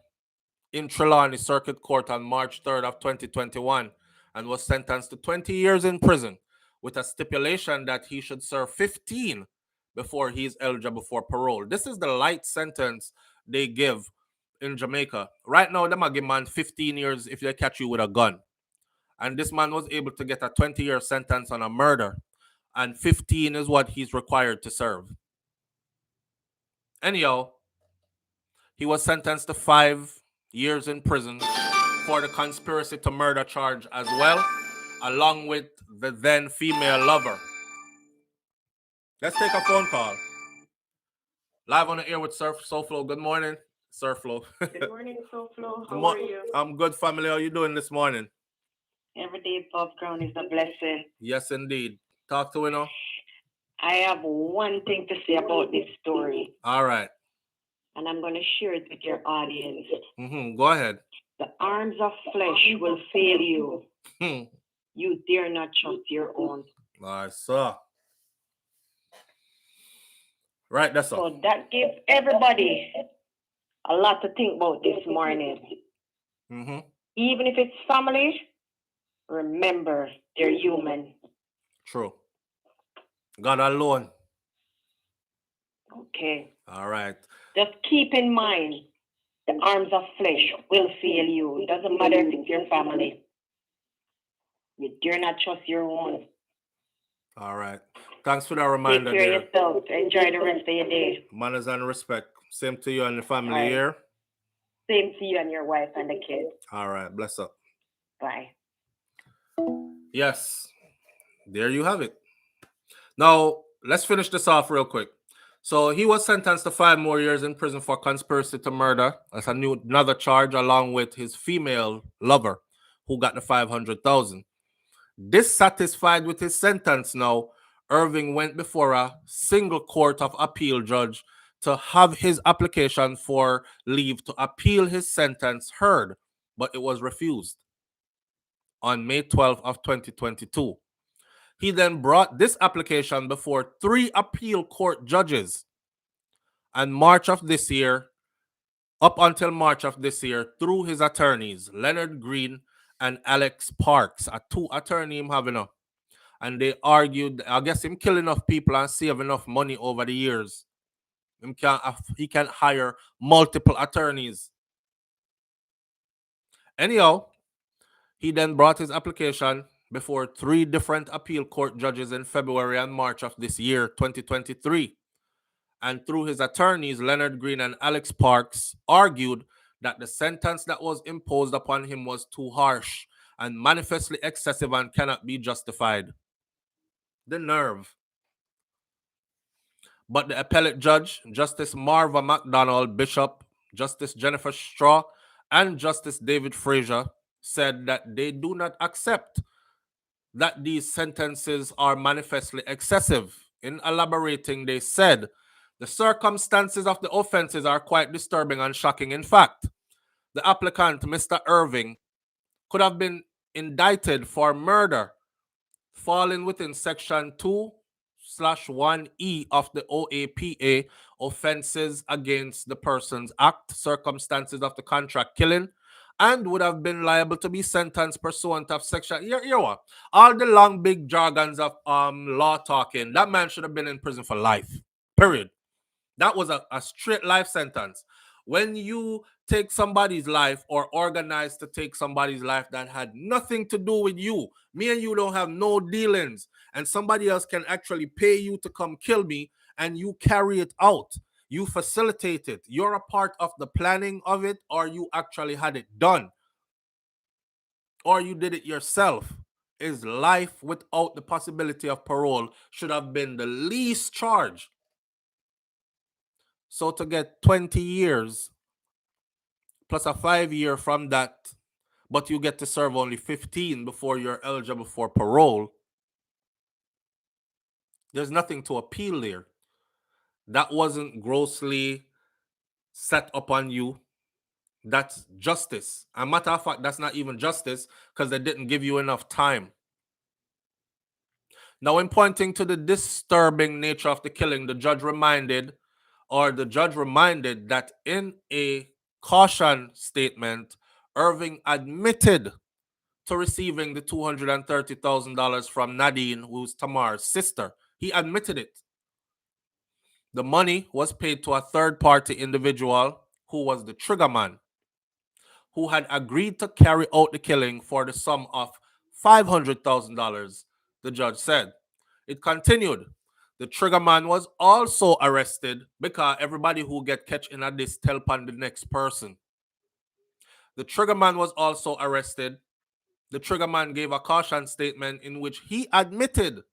in Trelawney Circuit Court on March 3rd of 2021 and was sentenced to 20 years in prison with a stipulation that he should serve 15 before he is eligible for parole. This is the light sentence they give in Jamaica. Right now, they might give man 15 years if they catch you with a gun. And this man was able to get a 20-year sentence on a murder. And 15 is what he's required to serve. Anyhow, he was sentenced to 5 years in prison for the conspiracy to murder charge as well, along with the then female lover. Let's take a phone call. Live on the air with SouFLo. Good morning, SouFLo. Good morning, SouFLo. How are you? I'm good, family. How are you doing this morning? Every day above ground is a blessing. Yes, indeed. Talk to me now. I have one thing to say about this story. All right. And I'm going to share it with your audience. Go ahead. The arms of flesh will fail you. You dare not trust your own. Nice, sir. Right, that's all. So that gives everybody a lot to think about this morning. Even if it's family, remember they're human. True. God alone. Okay. All right. Just keep in mind, the arms of flesh will fail you. It doesn't matter if it's your family. You dare not trust your own. All right. Thanks for that reminder. Take care of yourself. Enjoy the rest of your day. Manners and respect. Same to you and the family here. Same to you and your wife and the kids. All right. Bless up. Bye. Yes. There you have it. Now, let's finish this off real quick. So he was sentenced to 5 more years in prison for conspiracy to murder. That's another charge, along with his female lover, who got the $500,000. Dissatisfied with his sentence now, Irving went before a single court of appeal judge to have his application for leave to appeal his sentence heard, but it was refused on May 12th of 2022. He then brought this application before 3 appeal court judges. And March of this year, up until March of this year, through his attorneys, Leonard Green and Alex Parks, a 2 attorney him having up. And they argued, I guess him kill enough people and save enough money over the years. He can hire multiple attorneys. Anyhow, he then brought his application before 3 different appeal court judges in February and March of this year, 2023. And through his attorneys, Leonard Green and Alex Parks, argued that the sentence that was imposed upon him was too harsh and manifestly excessive and cannot be justified. The nerve. But the appellate judge, Justice Marva McDonald Bishop, Justice Jennifer Straw, and Justice David Frazier said that they do not accept that these sentences are manifestly excessive. In elaborating, they said the circumstances of the offenses are quite disturbing and shocking. In fact, the applicant, Mr. Irving, could have been indicted for murder, falling within Section 2/1E of the OAPA, Offenses Against the Persons Act, circumstances of the contract killing, and would have been liable to be sentenced pursuant of section. You what? All the long big jargons of law talking. That man should have been in prison for life. Period. That was a straight life sentence. When you take somebody's life or organize to take somebody's life that had nothing to do with you, me and you don't have no dealings, and somebody else can actually pay you to come kill me, and you carry it out. You facilitate it. You're a part of the planning of it, or you actually had it done, or you did it yourself. Is life without the possibility of parole should have been the least charge. So to get 20 years plus a 5-year from that, but you get to serve only 15 before you're eligible for parole, there's nothing to appeal there. That wasn't grossly set upon you. That's justice. As a matter of fact, that's not even justice because they didn't give you enough time. Now, in pointing to the disturbing nature of the killing, the judge reminded that in a caution statement, Irving admitted to receiving the $230,000 from Nadine, who's Tamar's sister. He admitted it. The money was paid to a third-party individual who was the triggerman, who had agreed to carry out the killing for the sum of $500,000, the judge said. It continued. The triggerman was also arrested because everybody who get catch in at this tell upon the next person. The triggerman was also arrested. The triggerman gave a caution statement in which he admitted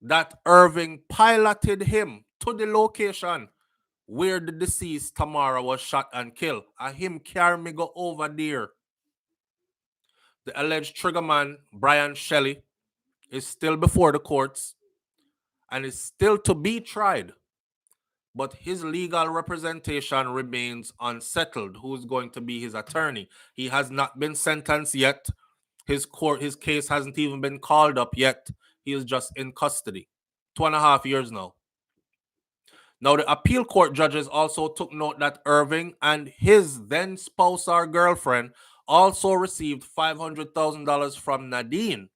that Irving piloted him to the location where the deceased Tamara was shot and killed. And him carry me go over there. The alleged triggerman, Brian Shelley, is still before the courts and is still to be tried. But his legal representation remains unsettled. Who's going to be his attorney? He has not been sentenced yet. His case hasn't even been called up yet. He is just in custody. 2.5 years now. Now, the appeal court judges also took note that Irving and his then spouse or girlfriend also received $500,000 from Nadine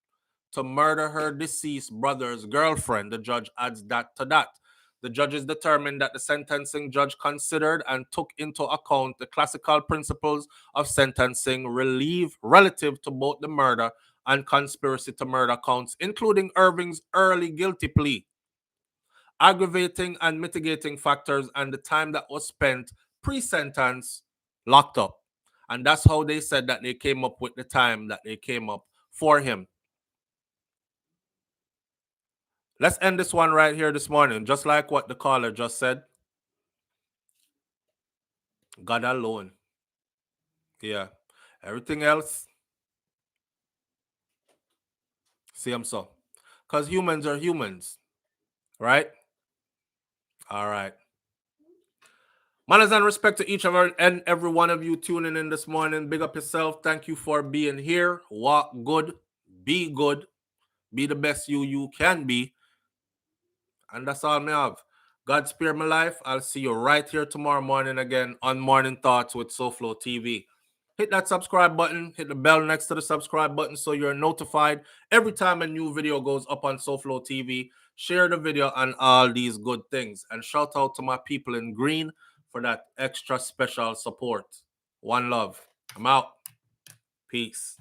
to murder her deceased brother's girlfriend. The judge adds that to that. The judges determined that the sentencing judge considered and took into account the classical principles of sentencing relative to both the murder and conspiracy to murder counts, including Irving's early guilty plea, aggravating and mitigating factors, and the time that was spent pre-sentence locked up. And that's how they said that they came up with the time that they came up for him. Let's end this one right here this morning, just like what the caller just said. God alone. Yeah. Everything else, see them so. Because humans are humans. Right? All right. Manners and respect to each of our and every one of you tuning in this morning. Big up yourself. Thank you for being here. Walk good. Be good. Be the best you can be. And that's all I have. God spare my life. I'll see you right here tomorrow morning again on Morning Thoughts with SouFLoTV. Hit that subscribe button. Hit the bell next to the subscribe button so you're notified every time a new video goes up on SouFLoTV. Share the video and all these good things. And shout out to my people in green for that extra special support. One love. I'm out. Peace.